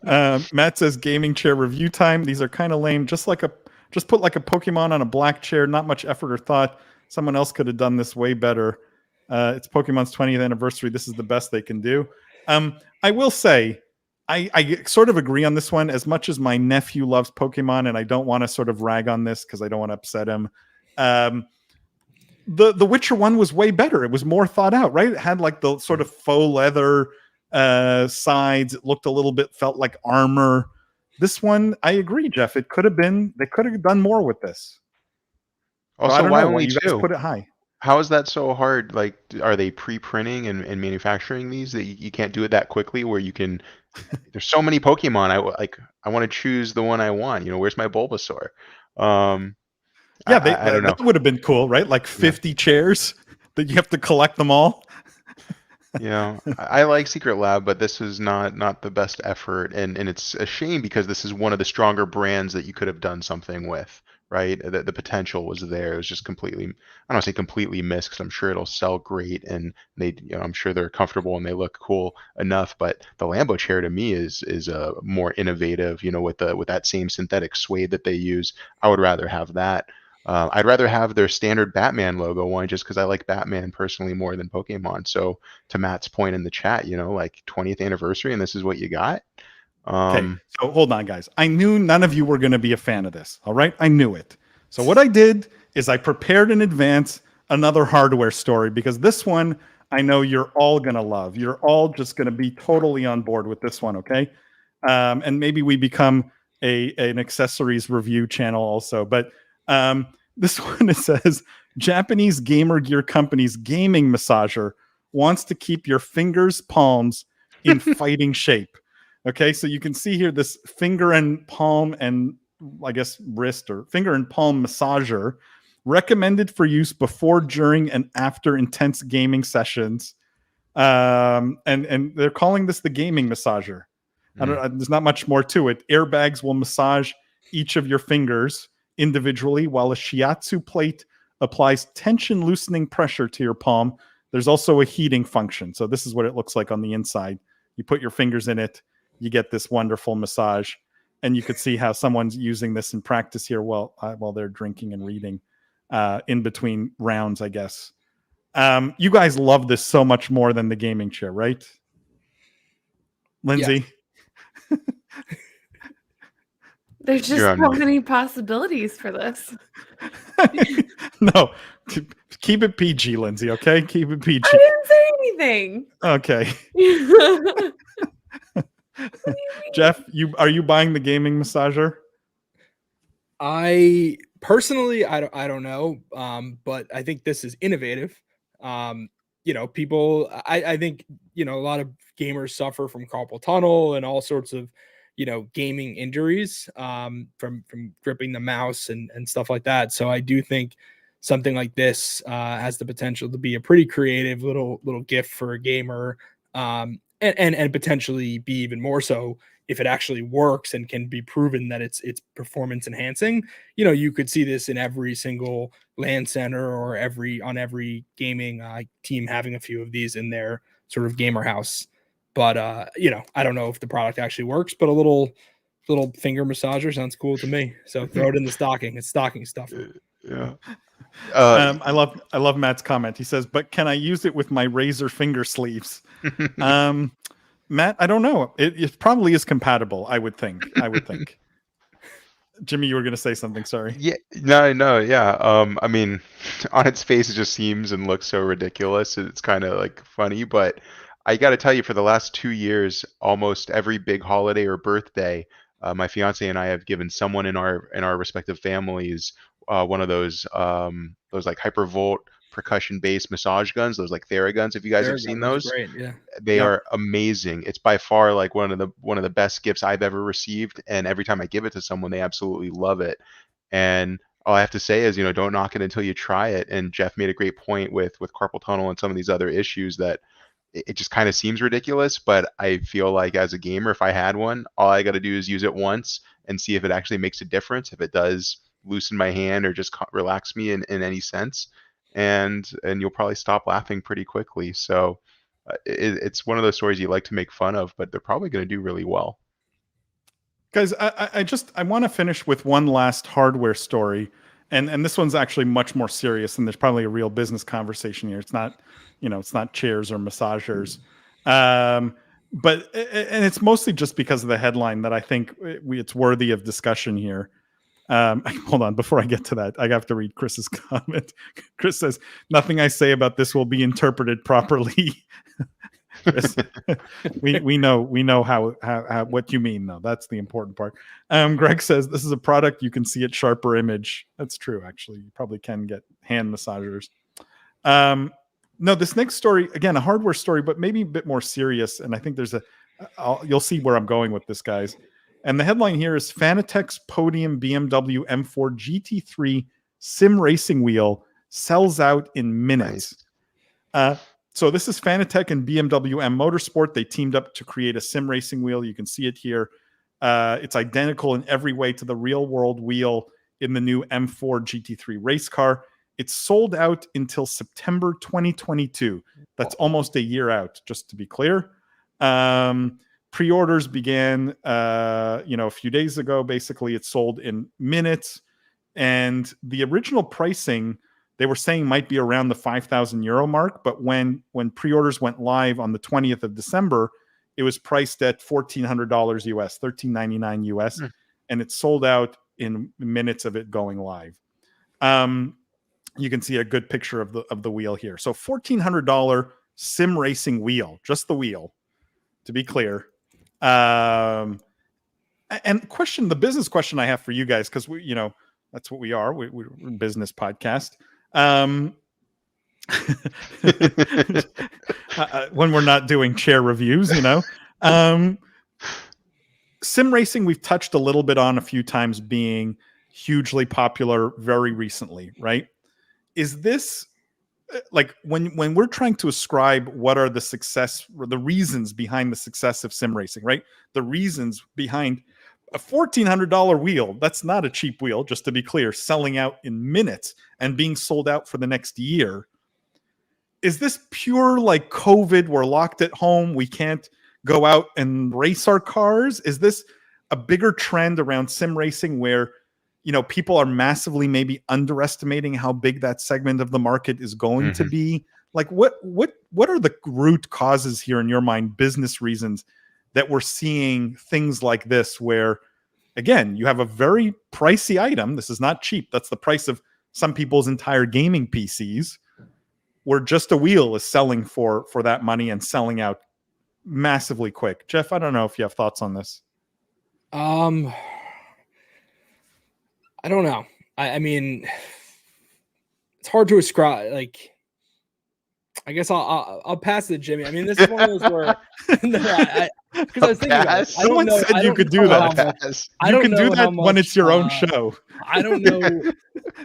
Matt says gaming chair review time. These are kind of lame. Just put like a Pokemon on a black chair. Not much effort or thought. Someone else could have done this way better. It's Pokemon's 20th anniversary. This is the best they can do. I will say, I sort of agree on this one. As much as my nephew loves Pokemon, and I don't want to sort of rag on this because I don't want to upset him. The Witcher one was way better. It was more thought out, right? It had like the sort of faux leather sides. It looked a little bit, felt like armor. This one, I agree, Jeff. They could have done more with this. Also, why only you 2? guys put it high. How is that so hard? Like, are they pre-printing and manufacturing these that you can't do it that quickly? Where you can, there's so many Pokemon. I want to choose the one I want. Where's my Bulbasaur? Yeah, I don't know. That would have been cool, right? Like 50 chairs that you have to collect them all. I like Secret Lab, but this is not the best effort, and it's a shame because this is one of the stronger brands that you could have done something with, right? The potential was there. It was just completely, I don't want to say completely missed, because I'm sure it'll sell great, and they, I'm sure they're comfortable and they look cool enough. But the Lambo chair to me is a more innovative, with that same synthetic suede that they use. I would rather have that. I'd rather have their standard Batman logo one, just because I like Batman personally more than Pokemon. So to Matt's point in the chat, like 20th anniversary, and this is what you got. Okay, so hold on, guys. I knew none of you were going to be a fan of this. All right, I knew it. So what I did is I prepared in advance another hardware story, because this one I know you're all going to love. You're all just going to be totally on board with this one. Okay, And maybe we become an accessories review channel also. But this one, it says, Japanese gamer gear company's gaming massager wants to keep your fingers, palms in fighting shape. Okay, so you can see here this finger and palm and I guess wrist or finger and palm massager recommended for use before, during, and after intense gaming sessions. And they're calling this the gaming massager. There's not much more to it. Airbags will massage each of your fingers individually, while a shiatsu plate applies tension loosening pressure to your palm. There's also a heating function. So this is what it looks like on the inside. You put your fingers in it, you get this wonderful massage. And you could see how someone's using this in practice here while they're drinking and reading in between rounds, I guess. You guys love this so much more than the gaming chair, right? Lindsay? Yeah. There's just so many possibilities for this. No, keep it PG, Lindsay, okay? Keep it PG. I didn't say anything. Okay. Jeff, are you buying the gaming massager? I personally, I don't know, but I think this is innovative. People, I think, a lot of gamers suffer from carpal tunnel and all sorts of, gaming injuries from gripping the mouse and stuff like that. So I do think something like this has the potential to be a pretty creative little gift for a gamer, and potentially be even more so if it actually works and can be proven that it's performance enhancing. You could see this in every single LAN center or on every gaming team having a few of these in their sort of gamer house. But I don't know if the product actually works, but a little finger massager sounds cool to me. So throw it in the stocking. It's stocking stuff. Yeah. I love Matt's comment. He says, "But can I use it with my razor finger sleeves?" Matt, I don't know. It probably is compatible. I would think. Jimmy, you were going to say something. Sorry. Yeah. No. Yeah. I mean, on its face, it just seems and looks so ridiculous. It's kind of like funny, but I got to tell you, for the last 2 years, almost every big holiday or birthday, my fiance and I have given someone in our respective families one of those like hypervolt percussion-based massage guns, those like Theraguns. If you guys have seen those, great, yeah, they are amazing. It's by far like one of the best gifts I've ever received, and every time I give it to someone, they absolutely love it. And all I have to say is, don't knock it until you try it. And Jeff made a great point with carpal tunnel and some of these other issues that it just kind of seems ridiculous, but I feel like as a gamer, if I had one, all I got to do is use it once and see if it actually makes a difference, if it does loosen my hand or just relax me in any sense, and you'll probably stop laughing pretty quickly. So it's one of those stories you like to make fun of, but they're probably going to do really well. Guys, I want to finish with one last hardware story, and this one's actually much more serious, and there's probably a real business conversation here. It's not, it's not chairs or massagers, but it's mostly just because of the headline that I think it's worthy of discussion here. Hold on, before I get to that, I have to read Chris's comment. Chris says, "Nothing I say about this will be interpreted properly." Chris, we know how what you mean, though. That's the important part. Greg says, "This is a product you can see at Sharper Image." That's true, actually. You probably can get hand massagers. No, this next story, again, a hardware story, but maybe a bit more serious. And I think you'll see where I'm going with this, guys. And the headline here is Fanatec's Podium BMW M4 GT3 sim racing wheel sells out in minutes. Nice. So this is Fanatec and BMW M Motorsport. They teamed up to create a sim racing wheel. You can see it here. It's identical in every way to the real world wheel in the new M4 GT3 race car. It's sold out until September 2022. That's almost a year out, just to be clear. Pre-orders began, a few days ago. Basically, it sold in minutes. And the original pricing, they were saying might be around the €5,000 mark. But when pre-orders went live on the 20th of December, it was priced at $1,400 US, $1,399 US. And it sold out in minutes of it going live. You can see a good picture of the wheel here. So $1,400 sim racing wheel, just the wheel, to be clear. And the business question I have for you guys, because that's what we are. We're a business podcast. When we're not doing chair reviews, sim racing we've touched a little bit on a few times being hugely popular very recently, right? Is this like when we're trying to ascribe what are the reasons behind the success of sim racing, right? The reasons behind a $1,400 wheel, that's not a cheap wheel, just to be clear, selling out in minutes and being sold out for the next year. Is this pure like COVID? We're locked at home. We can't go out and race our cars. Is this a bigger trend around sim racing where, people are massively maybe underestimating how big that segment of the market is going to be? Like what are the root causes here in your mind, business reasons that we're seeing things like this where, again, you have a very pricey item. This is not cheap. That's the price of some people's entire gaming PCs, where just a wheel is selling for that money and selling out massively quick. Jeff, I don't know if you have thoughts on this. I don't know. I mean, it's hard to ascribe. Like, I guess I'll pass it, Jimmy. I mean, this is one of those where because I was thinking about it. Someone said you could do that. You can do that when it's your own show. I don't know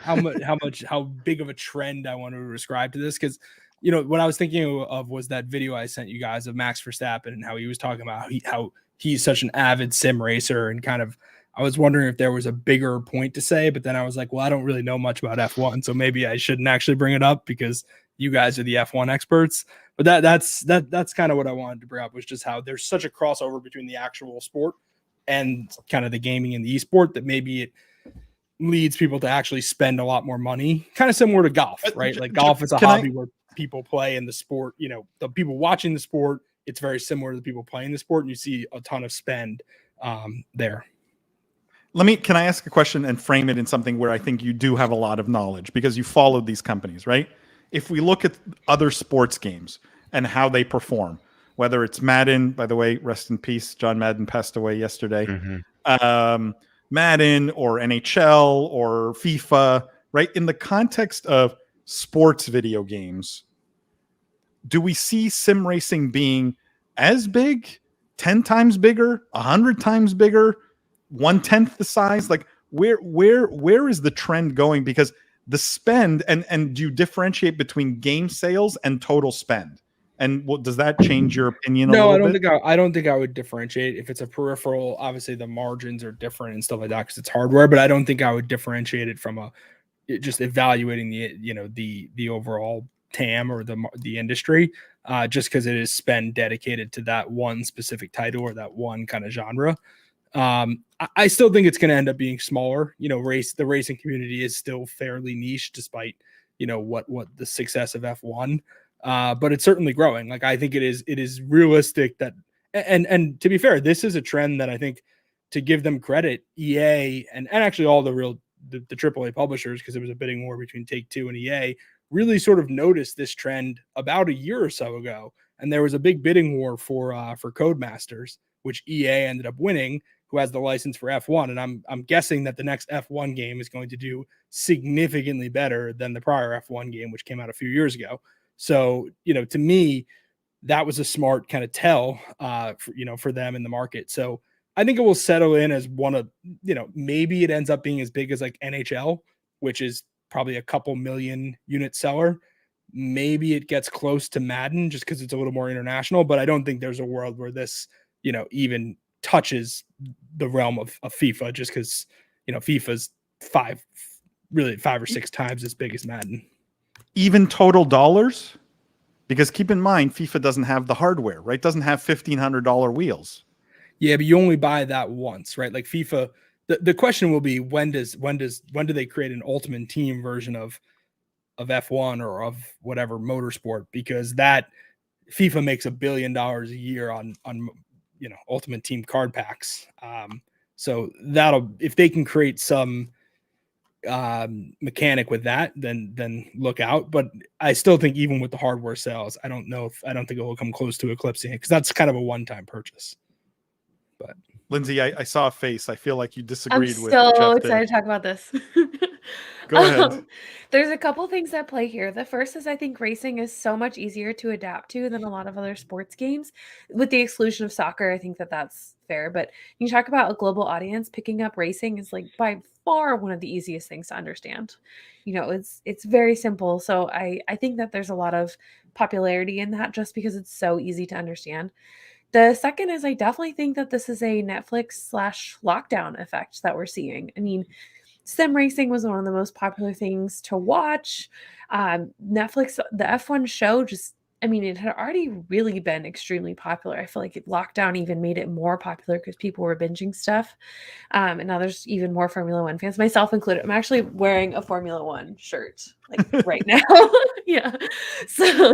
how big of a trend I want to ascribe to this, because what I was thinking of was that video I sent you guys of Max Verstappen and how he was talking about how he's such an avid sim racer, and kind of I was wondering if there was a bigger point to say, but then I was like, well, I don't really know much about F1, so maybe I shouldn't actually bring it up because you guys are the F1 experts. But that's kind of what I wanted to bring up, was just how there's such a crossover between the actual sport and kind of the gaming and the esport that maybe it leads people to actually spend a lot more money, kind of similar to golf, right? Like golf is a hobby where people play in the sport, the people watching the sport, it's very similar to the people playing the sport, and you see a ton of spend there. Can I ask a question and frame it in something where I think you do have a lot of knowledge because you followed these companies, right? If we look at other sports games and how they perform, whether it's Madden, by the way, rest in peace, John Madden passed away yesterday, Madden or NHL or FIFA, right? In the context of sports video games, do we see sim racing being as big, 10 times bigger, 100 times bigger, 1/10 the size? Like where is the trend going? Because the spend and do you differentiate between game sales and total spend? And does that change your opinion? No, I don't think I would differentiate. If it's a peripheral, obviously the margins are different and stuff like that because it's hardware. But I don't think I would differentiate it from just evaluating the overall TAM or the industry, just because it is spend dedicated to that one specific title or that one kind of genre. I still think it's going to end up being smaller. The racing community is still fairly niche, despite what the success of F1. But it's certainly growing. Like I think it is realistic that, and to be fair, this is a trend that I think, to give them credit, EA and actually all the AAA publishers, because it was a bidding war between Take-Two and EA, really sort of noticed this trend about a year or so ago. And there was a big bidding war for Codemasters, which EA ended up winning, who has the license for F1. And I'm guessing that the next F1 game is going to do significantly better than the prior F1 game, which came out a few years ago. So, to me, that was a smart kind of tell, for them in the market. So I think it will settle in as one of, maybe it ends up being as big as like NHL, which is probably a couple million unit seller. Maybe it gets close to Madden just because it's a little more international, but I don't think there's a world where this, even touches the realm of FIFA, just because, FIFA's 5 or 6 times as big as Madden. Even total dollars? Because keep in mind, FIFA doesn't have the hardware, right? Doesn't have $1,500 wheels. Yeah, but you only buy that once, right? Like FIFA, the question will be when do they create an Ultimate Team version of F1 or of whatever motorsport? Because that FIFA makes $1 billion a year on Ultimate Team card packs. So if they can create some mechanic with that, then look out. But I still think even with the hardware sales, I don't think it will come close to eclipsing it, because that's kind of a one-time purchase. But Lindsay, I saw a face. I feel like you I'm disagreed with so Jeff there. excited to talk about this. Go ahead. There's a couple things at play here. The first is I think racing is so much easier to adapt to than a lot of other sports games, with the exclusion of soccer. I think that that's fair. But you talk about a global audience, picking up racing is like by far one of the easiest things to understand. It's very simple. So I think that there's a lot of popularity in that just because it's so easy to understand. The second is I definitely think that this is a Netflix/lockdown effect that we're seeing. I mean, sim racing was one of the most popular things to watch. Netflix, the F1 show, I mean, it had already really been extremely popular. I feel like lockdown even made it more popular because people were binging stuff. And now there's even more Formula One fans, myself included. I'm actually wearing a Formula One shirt like right now. Yeah. So,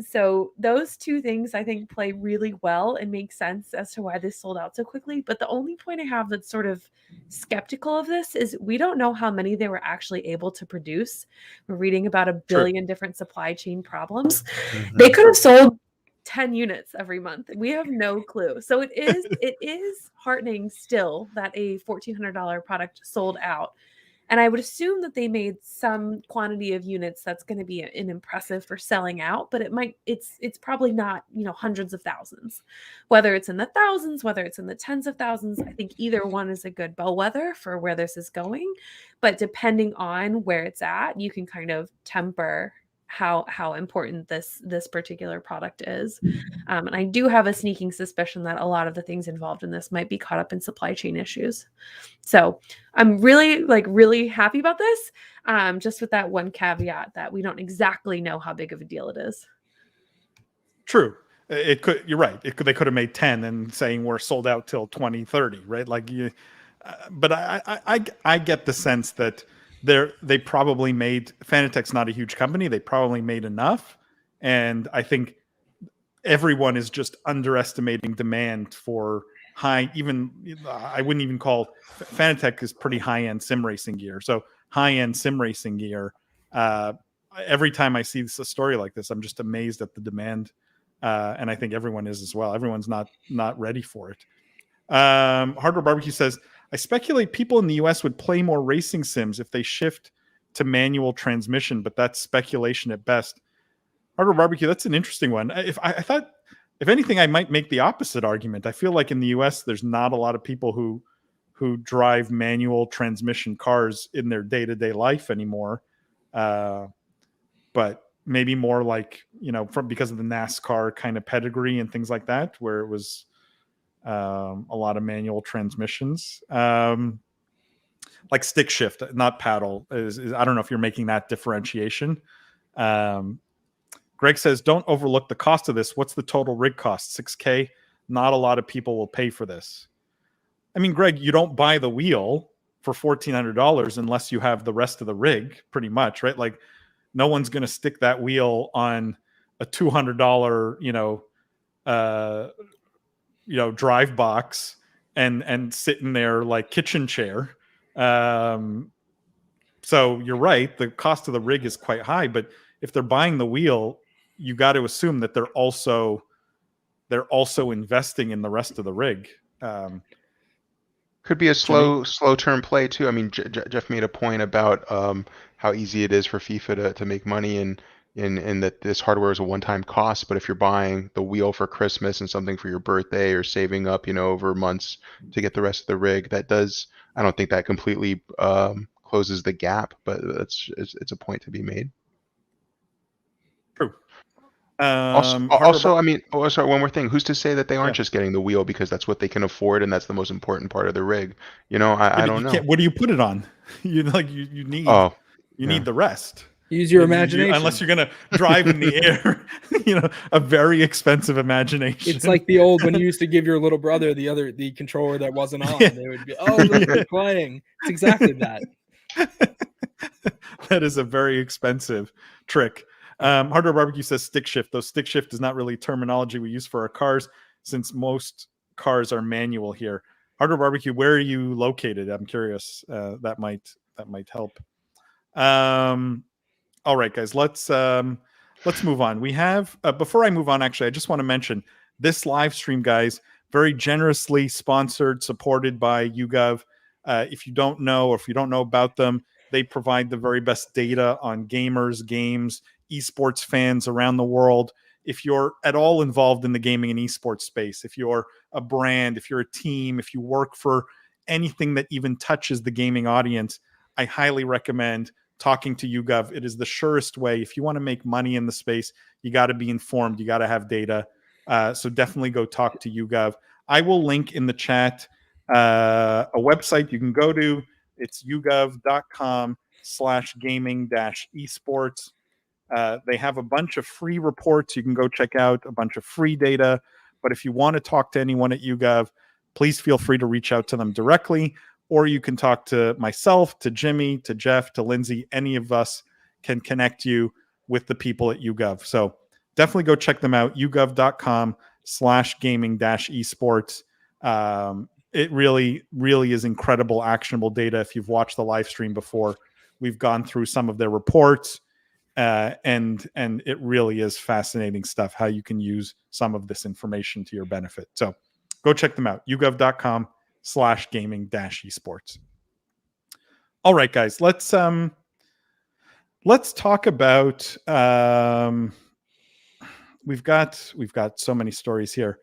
so those two things I think play really well and make sense as to why this sold out so quickly. But the only point I have that's sort of skeptical of this is we don't know how many they were actually able to produce. We're reading about a billion different supply chain problems. They could have sold 10 units every month. We have no clue. So it is heartening still that a $1,400 product sold out. And I would assume that they made some quantity of units that's going to be an impressive for selling out, but it's probably not, hundreds of thousands. Whether it's in the thousands, whether it's in the tens of thousands, I think either one is a good bellwether for where this is going. But depending on where it's at, you can kind of temper how important this particular product is. And I do have a sneaking suspicion that a lot of the things involved in this might be caught up in supply chain issues. So I'm really happy about this. Just with that one caveat that we don't exactly know how big of a deal it is. True. You're right. They could have made 10 and saying we're sold out till 2030, right? But I get the sense that they probably made, Fanatec's not a huge company. They probably made enough. And I think everyone is just underestimating demand for I wouldn't even call, Fanatec is pretty high-end sim racing gear. So high-end sim racing gear, every time I see a story like this, I'm just amazed at the demand. And I think everyone is as well. Everyone's not ready for it. Hardware Barbecue says, I speculate people in the US would play more racing sims if they shift to manual transmission, but that's speculation at best. Hardware Barbecue, that's an interesting one. I thought, if anything, I might make the opposite argument. I feel like in the US, there's not a lot of people who drive manual transmission cars in their day-to-day life anymore. But maybe more like, because of the NASCAR kind of pedigree and things like that, where it was a lot of manual transmissions. Like stick shift, not paddle. I don't know if you're making that differentiation. Greg says, don't overlook the cost of this. What's the total rig cost? $6,000. Not a lot of people will pay for this. I mean, Greg, you don't buy the wheel for $1,400 unless you have the rest of the rig, pretty much, right? Like, no one's going to stick that wheel on a $200, drive box and sit in their like kitchen chair. So you're right. The cost of the rig is quite high, but if they're buying the wheel, you got to assume that they're also investing in the rest of the rig. Could be a slow term play too. I mean, Jeff made a point about how easy it is for FIFA to make money and that this hardware is a one-time cost. But if you're buying the wheel for Christmas and something for your birthday or saving up, over months to get the rest of the rig, I don't think that completely closes the gap, but it's a point to be made. True. Also, I mean, sorry, one more thing. Who's to say that they aren't just getting the wheel because that's what they can afford and that's the most important part of the rig? I don't know. What do you put it on? You need need the rest. Use your imagination. Unless you're gonna drive in the air, a very expensive imagination. It's like the old when you used to give your little brother the controller that wasn't on. They would be, look, they're playing. It's exactly that. That is a very expensive trick. Hardware Barbecue says stick shift. Though stick shift is not really terminology we use for our cars, since most cars are manual here. Hardware Barbecue, where are you located? I'm curious. That might help. All right, guys, let's move on. We have before I move on, actually, I just want to mention this live stream, guys. very generously sponsored, supported by YouGov. If you don't know, or if you don't know about them, they provide the very best data on gamers, games, esports fans around the world. If you're at all involved in the gaming and esports space, if you're a brand, if you're a team, if you work for anything that even touches the gaming audience, I highly recommend talking to YouGov. It is the surest way. If you want to make money in the space, you got to be informed. You got to have data. So definitely go talk to YouGov. I will link in the chat a website you can go to. It's yougov.com/gaming-esports. They have a bunch of free reports you can go check out, a bunch of free data. But if you want to talk to anyone at YouGov, please feel free to reach out to them directly, or you can talk to myself, to Jimmy, to Jeff, to Lindsay. Any of us can connect you with the people at YouGov. So definitely go check them out, yougov.com/gaming-esports. It really, really is incredible, actionable data. If you've watched the live stream before, we've gone through some of their reports, and it really is fascinating stuff, how you can use some of this information to your benefit. So go check them out, yougov.com/gaming-esports. All right, guys, let's talk about we've got so many stories here.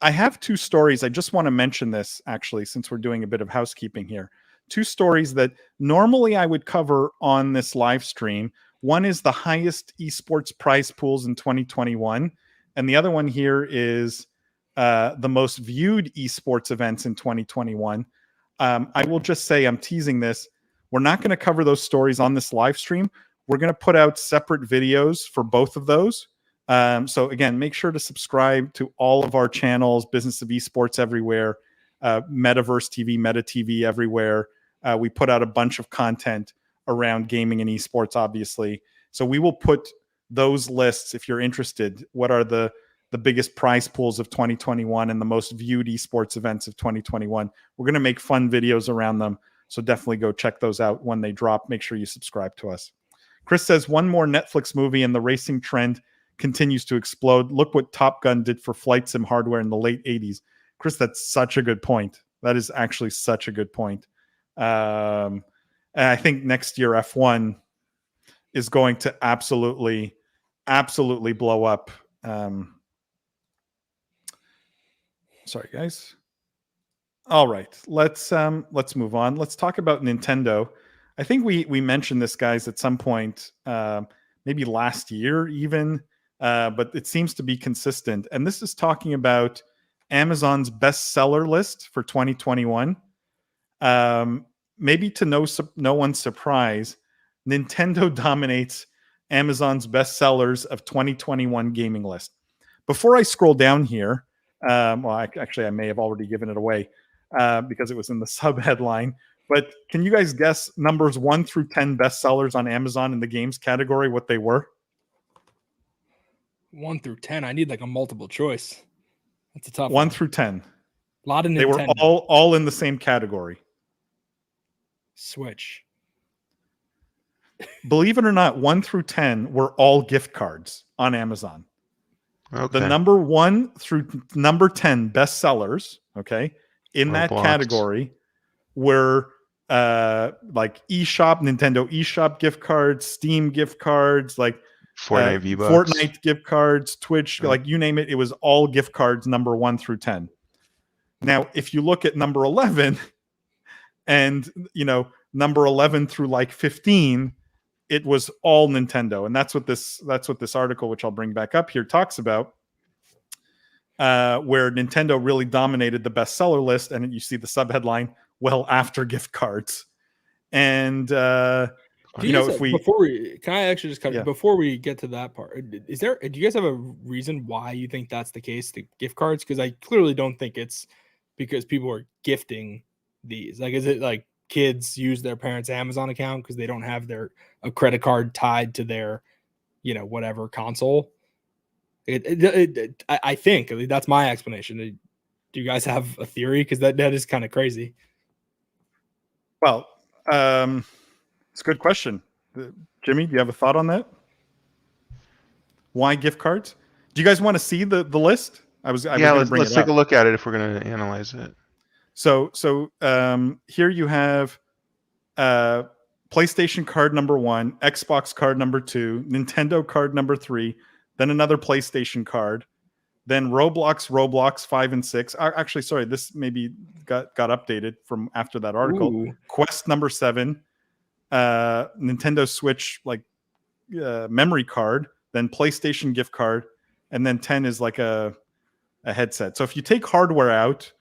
I have two stories. I just want to mention this, actually, since we're doing a bit of housekeeping here. Two stories that normally I would cover on this live stream. One is the highest esports prize pools in 2021. And the other one here is the most viewed esports events in 2021. I will just say, I'm teasing this. We're not going to cover those stories on this live stream. We're going to put out separate videos for both of those. So again, make sure to subscribe to all of our channels, Business of Esports everywhere, Metaverse TV, Meta TV everywhere. We put out a bunch of content around gaming and esports, obviously. So we will put those lists, if you're interested, what are the biggest prize pools of 2021 and the most viewed esports events of 2021. We're going to make fun videos around them. So definitely go check those out when they drop. Make sure you subscribe to us. Chris says, one more Netflix movie and the racing trend continues to explode. Look what Top Gun did for flight sim hardware in the late 80s. Chris, that's such a good point. That is actually such a good point. And I think next year F1 is going to absolutely blow up. Sorry, guys. All right, let's move on. Let's talk about Nintendo. I think we mentioned this, guys, at some point, maybe last year even, but it seems to be consistent. And this is talking about Amazon's bestseller list for 2021. Maybe to no one's surprise, Nintendo dominates Amazon's bestsellers of 2021 gaming list. Before I scroll down here, I may have already given it away because it was in the sub headline. But can you guys guess numbers 1 through 10 bestsellers on Amazon in the games category, what they were? 1 through 10. I need like a multiple choice. That's a tough 1 through 10. A lot of Nintendo. They were all in the same category. Switch. Believe it or not, 1 through 10 were all gift cards on Amazon. Okay. The number 1 through number 10 bestsellers, okay, in that Roblox. category were like eShop, Nintendo eShop gift cards, Steam gift cards, like Fortnite V-Bucks. Fortnite gift cards, Twitch, like you name it. It was all gift cards, number 1 through 10. Now, if you look at number 11 and, number 11 through like 15, it was all Nintendo. And that's what this article, which I'll bring back up here, talks about, where Nintendo really dominated the bestseller list. And you see the subheadline, well, after gift cards. And, if we... Can I actually just cut before we get to that part, do you guys have a reason why you think that's the case, the gift cards? Because I clearly don't think it's because people are gifting these. Like, is it like kids use their parents' Amazon account because they don't have a credit card tied to their, whatever console? I think that's my explanation. Do you guys have a theory? Because that is kind of crazy. Well, it's a good question. Jimmy, do you have a thought on that? Why gift cards? Do you guys want to see the list? I was Yeah, going to bring let's it take up. a look at it if we're going to analyze it. So here you have PlayStation card number 1, Xbox card number 2, Nintendo card number 3, then another PlayStation card, then Roblox 5 and 6. Actually, sorry, this maybe got updated from after that article. Ooh. Quest number 7, Nintendo Switch memory card, then PlayStation gift card, and then 10 is like a headset. So if you take hardware out,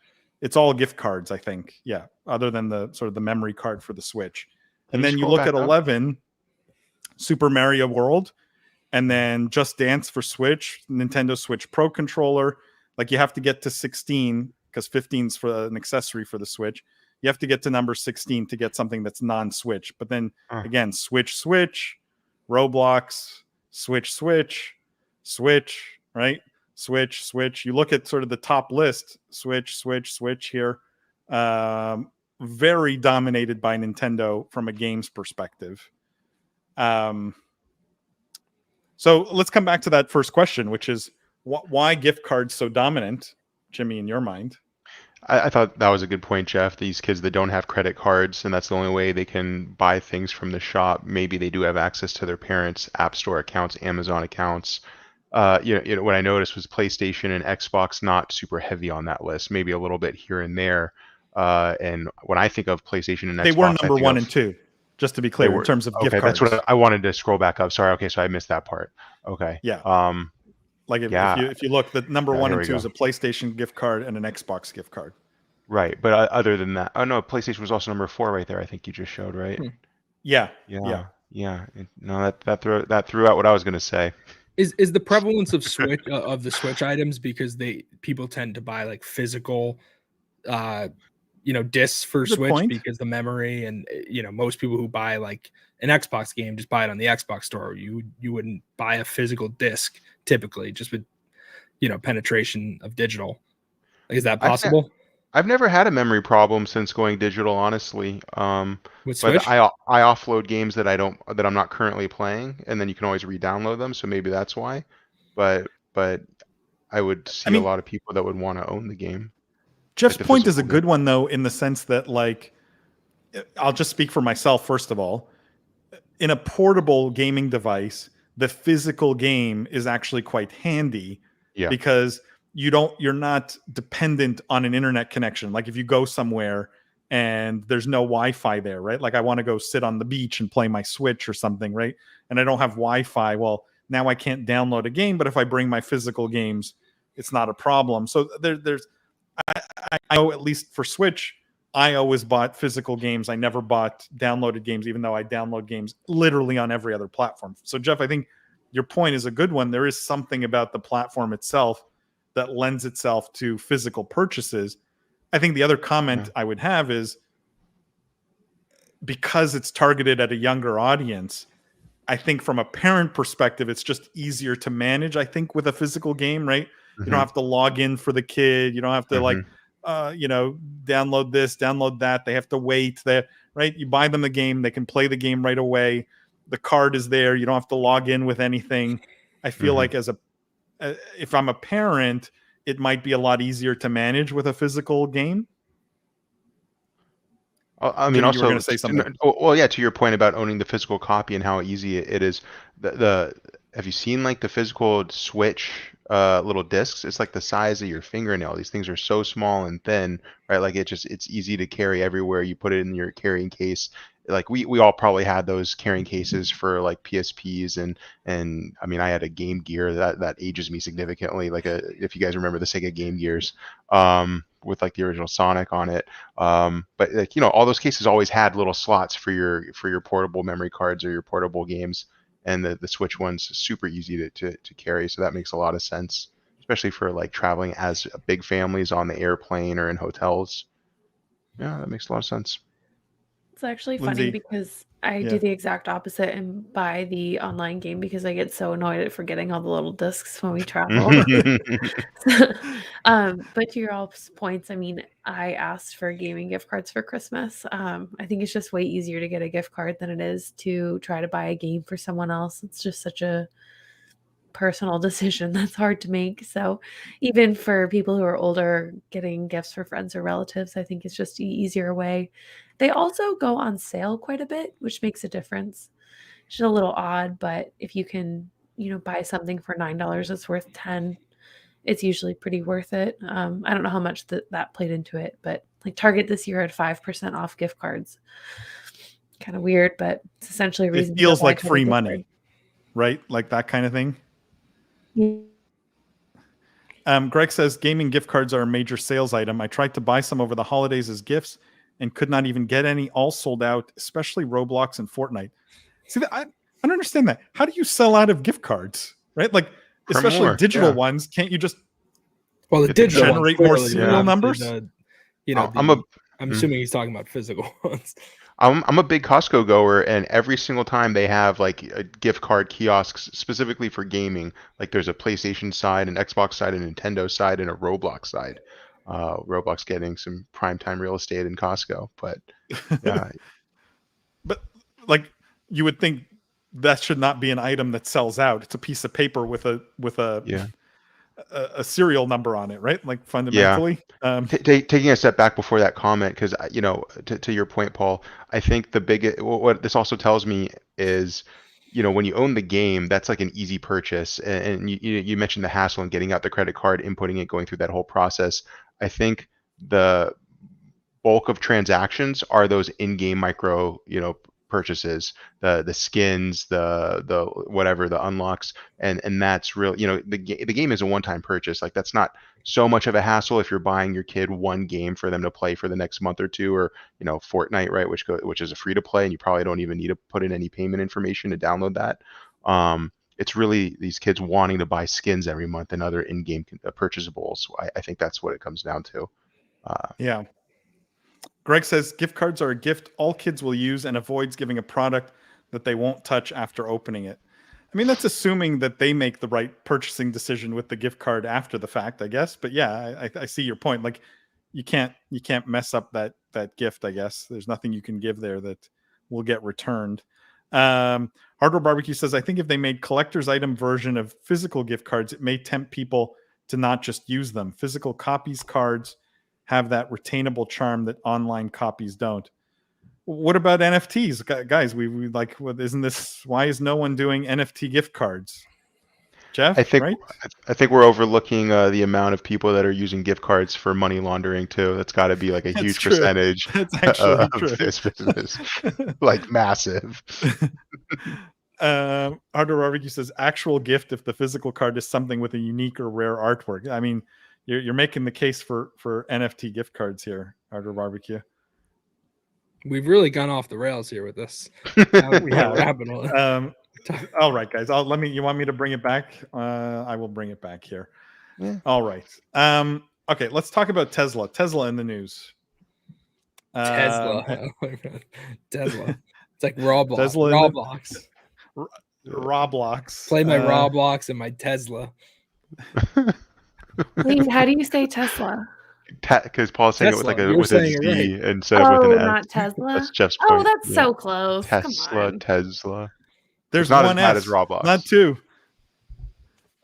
it's all gift cards, I think. Yeah, other than the sort of the memory card for the Switch. And then you look at 11, Super Mario World, and then Just Dance for Switch, Nintendo Switch Pro controller. Like you have to get to 16 because 15 is for an accessory for the Switch. You have to get to number 16 to get something that's non-Switch. But then again, Switch, Roblox, Switch, right? Switch. You look at sort of the top list, Switch here. Very dominated by Nintendo from a games perspective. So let's come back to that first question, which is why gift cards so dominant, Jimmy, in your mind? I thought that was a good point, Jeff. These kids that don't have credit cards, and that's the only way they can buy things from the shop. Maybe they do have access to their parents' App Store accounts, Amazon accounts. What I noticed was PlayStation and Xbox not super heavy on that list. Maybe a little bit here and there. And when I think of PlayStation and Xbox, they were number 1 and 2. Just to be clear, in terms of gift cards. That's what I wanted to scroll back up. Sorry. Okay, so I missed that part. Okay. Yeah. If you look, the number 1 and 2 is a PlayStation gift card and an Xbox gift card. Right, but other than that, oh no, PlayStation was also number 4 right there. I think you just showed, right? Yeah. No, that threw out what I was going to say. Is the prevalence of Switch of the Switch items because people tend to buy like physical, discs for Good Switch point. because the memory, and most people who buy like an Xbox game just buy it on the Xbox store. You wouldn't buy a physical disc typically, just with penetration of digital. Like, is that possible? I've never had a memory problem since going digital, honestly. With Switch? But I offload games that I'm not currently playing, and then you can always re-download them. So maybe that's why. But I would see a lot of people that would want to own the game. Jeff's point is a good one, though, in the sense that, like, I'll just speak for myself first of all. In a portable gaming device, the physical game is actually quite handy because you're not dependent on an internet connection. Like if you go somewhere and there's no Wi-Fi there, right? Like I want to go sit on the beach and play my Switch or something, right? And I don't have Wi-Fi. Well, now I can't download a game, but if I bring my physical games, it's not a problem. So I know at least for Switch, I always bought physical games. I never bought downloaded games, even though I download games literally on every other platform. So Jeff, I think your point is a good one. There is something about the platform itself that lends itself to physical purchases. I think the other comment I would have is because it's targeted at a younger audience, I think from a parent perspective, it's just easier to manage, I think, with a physical game, right? You don't have to log in for the kid. You don't have to download this, download that. They have to wait there, right? You buy them the game. They can play the game right away. The card is there. You don't have to log in with anything. I feel like if I'm a parent, it might be a lot easier to manage with a physical game. I mean, Jimmy, also, you were going to say something. Well, yeah, to your point about owning the physical copy and how easy it is. Have you seen like the physical Switch little discs? It's like the size of your fingernail. These things are so small and thin, right? Like it's easy to carry everywhere. You put it in your carrying case. Like we all probably had those carrying cases for like PSPs and I mean I had a Game Gear that ages me significantly. Like if you guys remember the Sega Game Gears, with like the original Sonic on it. But like all those cases always had little slots for your portable memory cards or your portable games, and the Switch one's super easy to carry. So that makes a lot of sense, especially for like traveling as big families on the airplane or in hotels. Yeah, that makes a lot of sense. It's actually Lindsay, funny because I do the exact opposite and buy the online game because I get so annoyed at forgetting all the little discs when we travel. But to your all's points, I mean, I asked for gaming gift cards for Christmas. I think it's just way easier to get a gift card than it is to try to buy a game for someone else. It's just such a personal decision that's hard to make. So even for people who are older, getting gifts for friends or relatives, I think is just the easier way. They also go on sale quite a bit, which makes a difference. It's just a little odd, but if you can, buy something for $9 that's worth 10, it's usually pretty worth it. I don't know how much that played into it, but like Target this year had 5% off gift cards. Kind of weird, but it's essentially a reason. It feels like free money, right? Like that kind of thing. Greg says gaming gift cards are a major sales item. I tried to buy some over the holidays as gifts and could not even get any. All sold out, especially Roblox and Fortnite. See, I don't understand that. How do you sell out of gift cards, right? Like, especially digital ones. Can't you just the digital generate more serial numbers? I'm assuming he's talking about physical ones. I'm a big Costco goer, and every single time they have like a gift card kiosks specifically for gaming. Like there's a PlayStation side, an Xbox side, a Nintendo side, and a Roblox side. Roblox getting some primetime real estate in Costco, but yeah. But like you would think that should not be an item that sells out. It's a piece of paper with a serial number on it, right? Like fundamentally. Taking a step back before that comment, because to your point, Paul, I think the biggest what this also tells me is, when you own the game, that's like an easy purchase, and you mentioned the hassle in getting out the credit card, inputting it, going through that whole process. I think the bulk of transactions are those in-game micro, purchases, the skins, the whatever, the unlocks, and that's real. The game is a one-time purchase. Like that's not so much of a hassle if you're buying your kid one game for them to play for the next month or two, or Fortnite, right, which is a free to play, and you probably don't even need to put in any payment information to download that. It's really these kids wanting to buy skins every month and other in-game purchasables. I think that's what it comes down to. Yeah. Greg says gift cards are a gift all kids will use and avoids giving a product that they won't touch after opening it. I mean, that's assuming that they make the right purchasing decision with the gift card after the fact, I guess. But yeah, I see your point. Like you can't mess up that gift, I guess. There's nothing you can give there that will get returned. Hardware Barbecue says, I think if they made collector's item version of physical gift cards, it may tempt people to not just use them. Physical cards have that retainable charm that online copies don't. What about NFTs, guys? We like. Isn't this? Why is no one doing NFT gift cards? Jeff, I think right? I think we're overlooking the amount of people that are using gift cards for money laundering too. That's got to be like a huge percentage of this business, like massive. Hardware Barbecue says actual gift if the physical card is something with a unique or rare artwork. I mean, you're making the case for NFT gift cards here, Hardware Barbecue. We've really gone off the rails here with this. All right, guys. You want me to bring it back? I will bring it back here. Yeah. All right. Okay, let's talk about Tesla. Tesla in the news. Tesla. It's like Roblox. Roblox. Play my Roblox and my Tesla. Wait, how do you say Tesla? Because Paul's saying Tesla. it with a Z instead of with an S. Not Tesla. That's Jeff's point. Oh, that's so close. Tesla. There's not one as bad S, as Roblox. not two.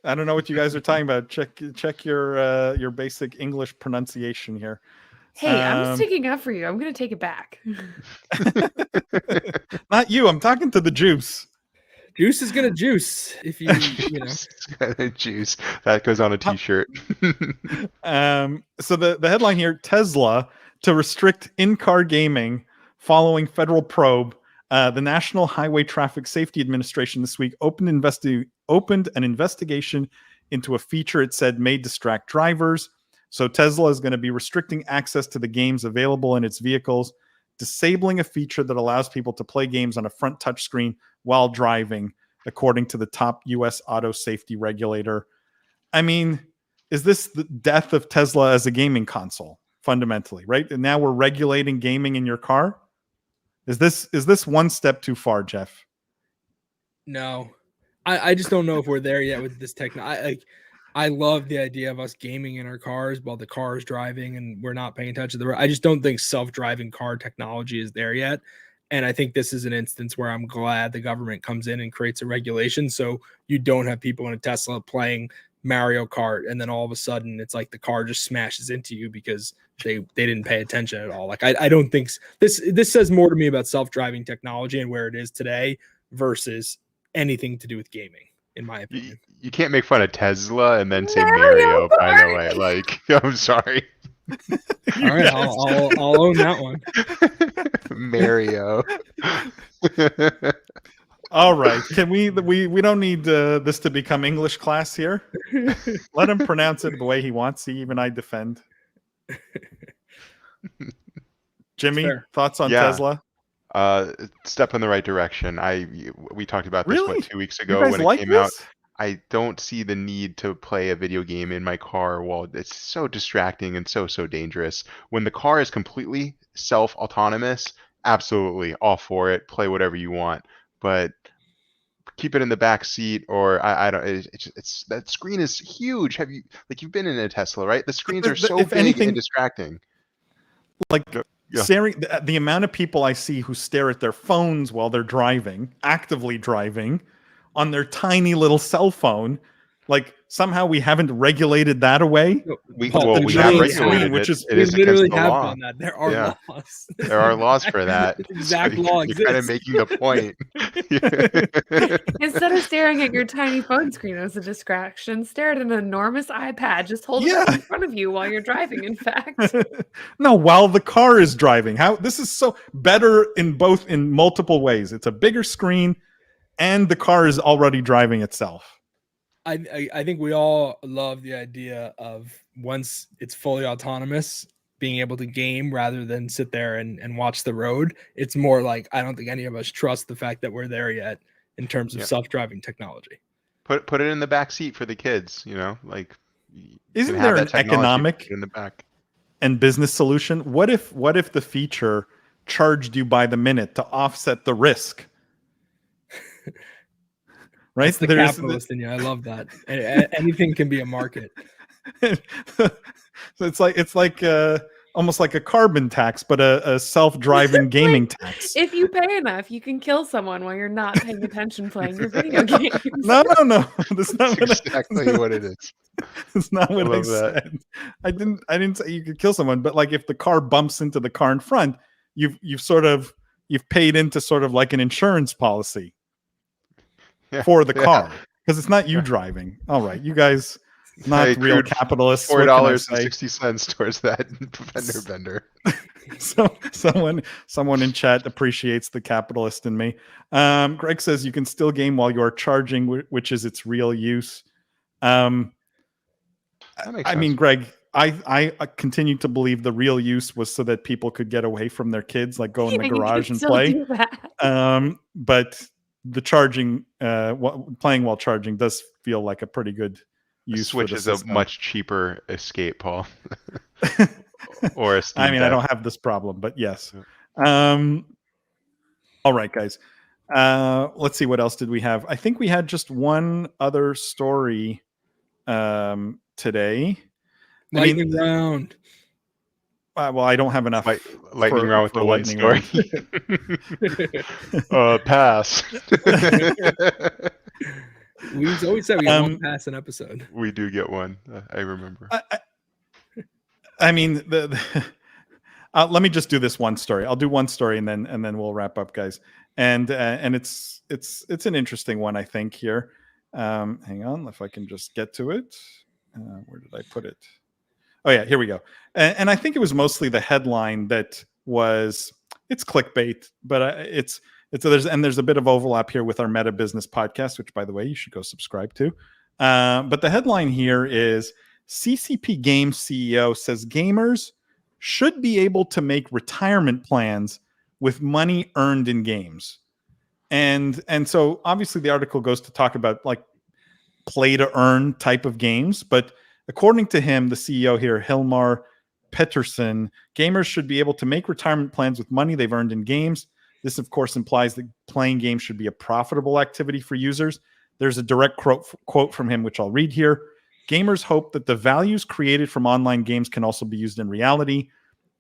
I don't know what you guys are talking about. Check your basic English pronunciation here. Hey, I'm sticking up for you. I'm going to take it back. Not you. I'm talking to the juice. Juice is gonna juice if you juice. That goes on a t-shirt. So the headline here: Tesla to restrict in-car gaming following federal probe. The National Highway Traffic Safety Administration this week opened an investigation into a feature it said may distract drivers. So Tesla is going to be restricting access to the games available in its vehicles, disabling a feature that allows people to play games on a front touchscreen while driving, according to the top U.S. auto safety regulator. I mean, is this the death of Tesla as a gaming console, fundamentally, right? And now we're regulating gaming in your car? Is this one step too far, Jeff? No. I just don't know if we're there yet with this technology. I love the idea of us gaming in our cars while the car is driving and we're not paying attention to the road. I just don't think self-driving car technology is there yet. And I think this is an instance where I'm glad the government comes in and creates a regulation so you don't have people in a Tesla playing Mario Kart and then all of a sudden it's like the car just smashes into you because they didn't pay attention at all. Like I don't think this says more to me about self-driving technology and where it is today versus anything to do with gaming, in my opinion. You can't make fun of Tesla and then say Mario Mario, by the way. Like, I'm sorry. All right, I'll own that one. Mario. All right. Can we don't need this to become English class here. Let him pronounce it the way he wants. Even I defend. Jimmy, thoughts on Tesla? Step in the right direction. We talked about this Really? 2 weeks You ago guys when it like came out. this? I don't see the need to play a video game in my car while it's so distracting and so dangerous. When the car is completely self-autonomous, absolutely all for it. Play whatever you want, but keep it in the back seat, or I don't. It's that screen is huge. You've been in a Tesla, right? The screens are so if big anything- and distracting. Like Yeah. staring, the amount of people I see who stare at their phones while they're driving, actively driving, on their tiny little cell phone, like somehow we haven't regulated that away. We Paul, have giant regulated screen, it. which is- It We is literally against the have law. done that. There are Yeah. laws. There are laws for that. This exact So law you're kind of exists. making the point. Instead of staring at your tiny phone screen as a distraction, stare at an enormous iPad. Just hold it up Yeah. in front of you while you're driving, in fact. No, while the car is driving. How this is so better in multiple ways. It's a bigger screen and the car is already driving itself. I think we all love the idea of once it's fully autonomous, being able to game rather than sit there and watch the road. It's more like I don't think any of us trust the fact that we're there yet in terms of self-driving technology. Put it in the back seat for the kids, like you Isn't can there have an that technology, economic put it in the back. and business solution? What if the feature charged you by the minute to offset the risk? Right? That's the capitalist in you. I love that. Anything can be a market. So it's like almost like a carbon tax, but a self-driving gaming tax. If you pay enough, you can kill someone while you're not paying attention playing your video games. No. That's not That's exactly what it is. That's not what I love that. said. I didn't say you could kill someone, but like if the car bumps into the car in front, you've paid into sort of like an insurance policy for the car because it's not you driving. All right, you guys, not real capitalists. $4.60 towards that fender bender. So someone in chat appreciates the capitalist in me. Greg says you can still game while you're charging, which is its real use. I mean, Greg, I continue to believe the real use was so that people could get away from their kids, like go in the garage and play. But the charging, playing while charging, does feel like a pretty good use. Switch is a much cheaper escape, Paul. Or a Steam I mean, Deck. I don't have this problem, but yes. All right, guys. Let's see, what else did we have? I think we had just one other story today. Lightning round. Well, I don't have enough. Lightning round with the one story. Pass. We always said we get one pass an episode. We do get one. I remember. I mean, let me just do this one story. I'll do one story and then we'll wrap up, guys. And it's an interesting one, I think, here. Hang on, if I can just get to it. Where did I put it? Oh yeah, here we go. And I think it was mostly the headline that it's clickbait, but there's a bit of overlap here with our Meta Business podcast, which, by the way, you should go subscribe to. But the headline here is CCP Games CEO says gamers should be able to make retirement plans with money earned in games. And so obviously the article goes to talk about like play to earn type of games, but according to him, the CEO here, Hilmar Pettersson, gamers should be able to make retirement plans with money they've earned in games. This, of course, implies that playing games should be a profitable activity for users. There's a direct quote from him, which I'll read here. Gamers hope that the values created from online games can also be used in reality.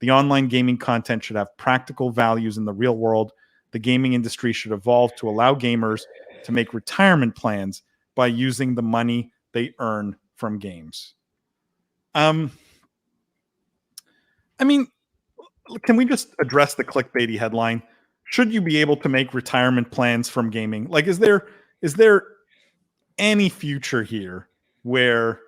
The online gaming content should have practical values in the real world. the gaming industry should evolve to allow gamers to make retirement plans by using the money they earn from games. I mean, can we just address the clickbaity headline? Should you be able to make retirement plans from gaming? Like, is there any future here where,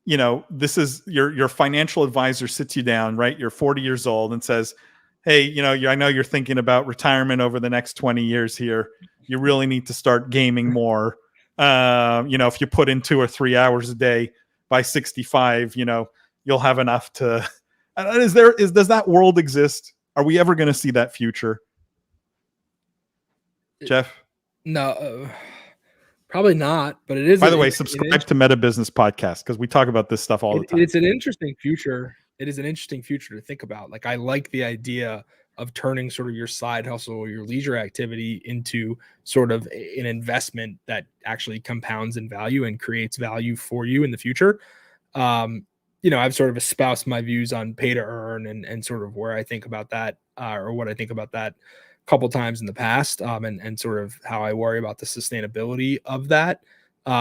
you know, this is your financial advisor sits you down, right? You're 40 years old and says, hey, you know, I know you're thinking about retirement over the next 20 years here. You really need to start gaming more. You know, if you put in 2 or 3 hours a day by 65, you know, you'll have enough to. Does that world exist? Are we ever going to see that future? Jeff? No, probably not. But it is. By the way, subscribe to Meta Business Podcast because we talk about this stuff all the time. It's an interesting future. It is an interesting future to think about. Like, I like the idea of turning sort of your side hustle or your leisure activity into sort of an investment that actually compounds in value and creates value for you in the future. You know, I've sort of espoused my views on pay to earn and sort of where I think about that, or what I think about that a couple times in the past, and sort of how I worry about the sustainability of that. So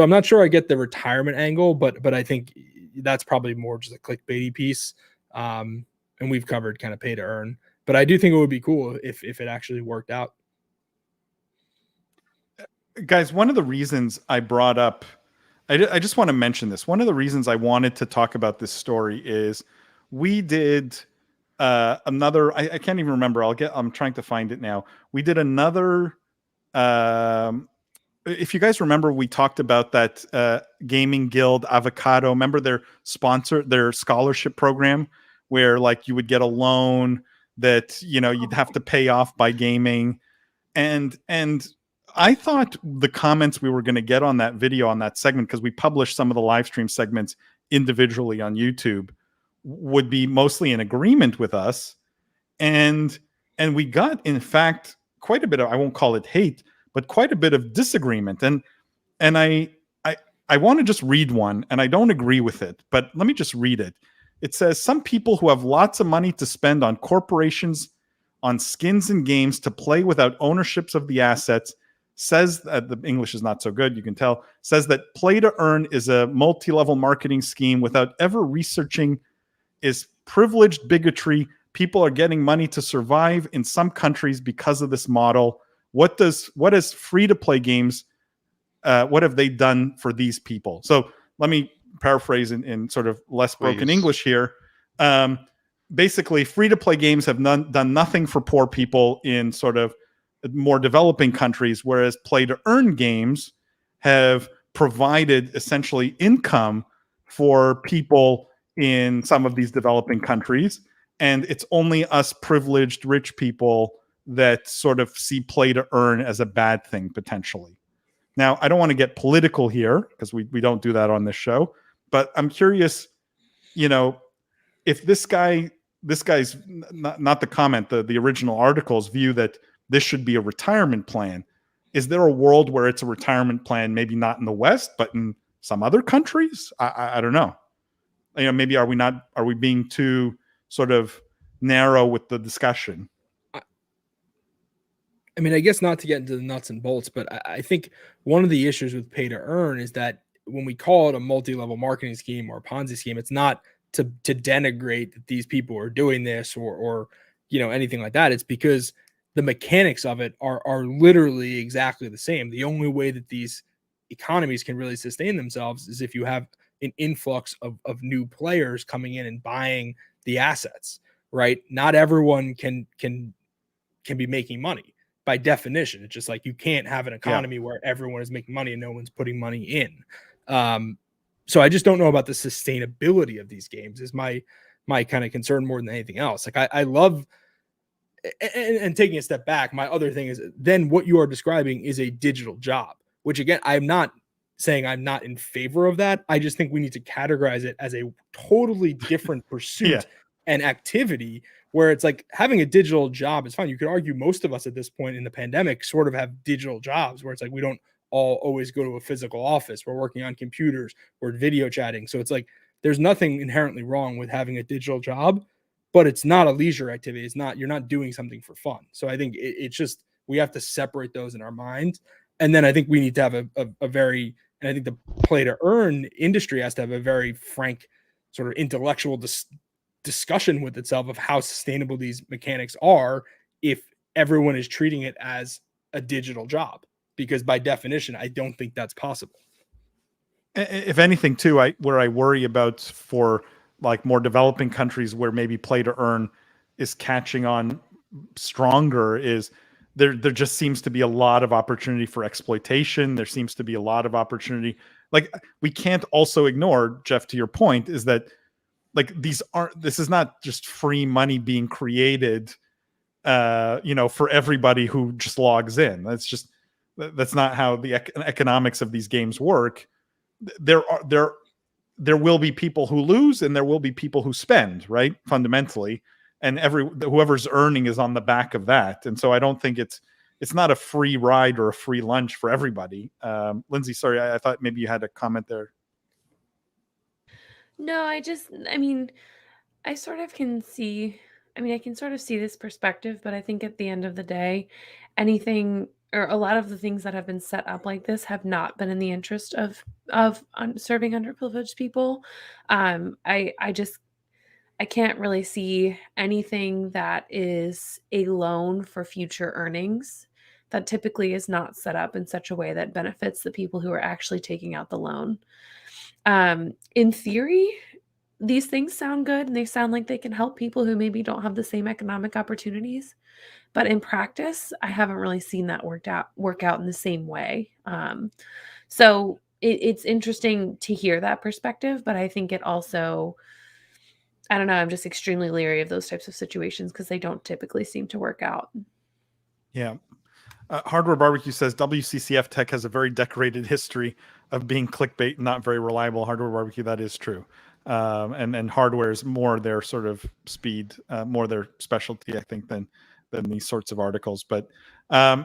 I'm not sure I get the retirement angle, but I think that's probably more just a clickbaity piece. And we've covered kind of pay to earn, but I do think it would be cool if it actually worked out. Guys, one of the reasons I brought up, I just want to mention this. One of the reasons I wanted to talk about this story is we did another, I can't even remember. I'm trying to find it now. We did another, if you guys remember, we talked about that gaming guild Avocado. Remember their scholarship program where like you would get a loan that, you know, you'd have to pay off by gaming. And I thought the comments we were going to get on that video, on that segment, because we published some of the live stream segments individually on YouTube, would be mostly in agreement with us. And we got, in fact, quite a bit of, I won't call it hate, but quite a bit of disagreement. And I want to just read one, and I don't agree with it, but let me just read it. It says, some people who have lots of money to spend on corporations, on skins and games to play without ownerships of the assets, says that the English is not so good, you can tell, says that play to earn is a multi-level marketing scheme without ever researching is privileged bigotry. People are getting money to survive in some countries because of this model. What is free-to-play games, what have they done for these people? So let me paraphrase in sort of less broken English here. Basically, free-to-play games have done nothing for poor people in sort of more developing countries, whereas play-to-earn games have provided essentially income for people in some of these developing countries. And it's only us privileged rich people that sort of see play to earn as a bad thing potentially. Now, I don't want to get political here because we don't do that on this show, but I'm curious, you know, if this guy's not the comment, the original article's view that this should be a retirement plan. Is there a world where it's a retirement plan, maybe not in the West, but in some other countries? I don't know. You know, maybe are we being too sort of narrow with the discussion? I mean, I guess not to get into the nuts and bolts, but I think one of the issues with pay to earn is that when we call it a multi-level marketing scheme or a Ponzi scheme, it's not to denigrate that these people are doing this or you know, anything like that. It's because the mechanics of it are literally exactly the same. The only way that these economies can really sustain themselves is if you have an influx of new players coming in and buying the assets, right? Not everyone can be making money by definition. It's just like you can't have an economy where everyone is making money and no one's putting money in. So I just don't know about the sustainability of these games is my kind of concern more than anything else. Like I love, and taking a step back, my other thing is then what you are describing is a digital job, which again, I'm not saying I'm not in favor of that. I just think we need to categorize it as a totally different pursuit and activity where it's like having a digital job is fine. You could argue most of us at this point in the pandemic sort of have digital jobs where it's like we don't all always go to a physical office. We're working on computers, we're video chatting. So it's like there's nothing inherently wrong with having a digital job. but it's not a leisure activity. It's not, you're not doing something for fun. So I think it's just, we have to separate those in our mind. And then I think we need to have a very, and I think the play to earn industry has to have a very frank sort of intellectual discussion with itself of how sustainable these mechanics are if everyone is treating it as a digital job, because by definition, I don't think that's possible. If anything, too, where I worry about for like more developing countries where maybe play to earn is catching on stronger is there just seems to be a lot of opportunity for exploitation. There seems to be a lot of opportunity. Like, we can't also ignore, Jeff, to your point, is that like this is not just free money being created, for everybody who just logs in. That's not how the economics of these games work. There will be people who lose and there will be people who spend, right? Fundamentally. And whoever's earning is on the back of that. And so I don't think it's not a free ride or a free lunch for everybody. Lindsay, sorry, I thought maybe you had a comment there. No, I sort of can see, I can sort of see this perspective, but I think at the end of the day, anything or a lot of the things that have been set up like this have not been in the interest of serving underprivileged people. I can't really see anything that is a loan for future earnings that typically is not set up in such a way that benefits the people who are actually taking out the loan. In theory, these things sound good and they sound like they can help people who maybe don't have the same economic opportunities. But in practice, I haven't really seen that work out in the same way. So it's interesting to hear that perspective, but I think it also, I don't know, I'm just extremely leery of those types of situations because they don't typically seem to work out. Yeah. Hardware Barbecue says WCCF Tech has a very decorated history of being clickbait, not very reliable. Hardware Barbecue, that is true. And hardware is more their sort of speed, more their specialty, I think, than these sorts of articles. But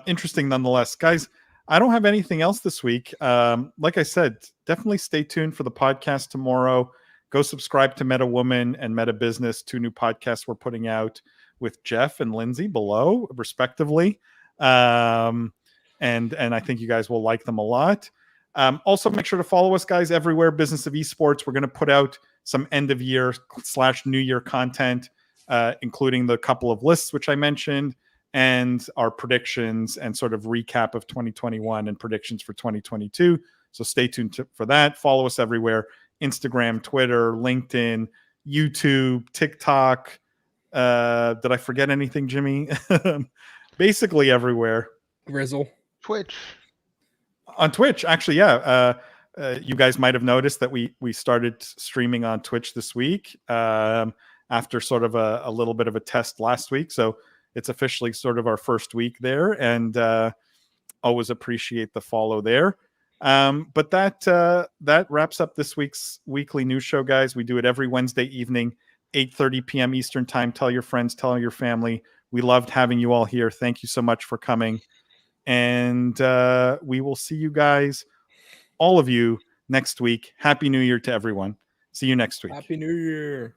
interesting nonetheless. Guys, I don't have anything else this week. Like I said, definitely stay tuned for the podcast tomorrow. Go subscribe to Meta Woman and Meta Business, 2 new podcasts we're putting out with Jeff and Lindsay below, respectively. And I think you guys will like them a lot. Also, make sure to follow us, guys, everywhere. Business of Esports. We're going to put out some end of year / new year content, including the couple of lists which I mentioned, and our predictions and sort of recap of 2021 and predictions for 2022. So stay tuned for that. Follow us everywhere: Instagram, Twitter, LinkedIn, YouTube, TikTok. Did I forget anything, Jimmy? Basically everywhere. Grizzle. Twitch. On Twitch, actually, yeah. You guys might have noticed that we started streaming on Twitch this week after sort of a little bit of a test last week. So it's officially sort of our first week there, and always appreciate the follow there. But that wraps up this week's weekly news show, guys. We do it every Wednesday evening, 8:30 p.m. Eastern time. Tell your friends, tell your family. We loved having you all here. Thank you so much for coming. And we will see you guys, all of you, next week. Happy New Year to everyone. See you next week. Happy New Year.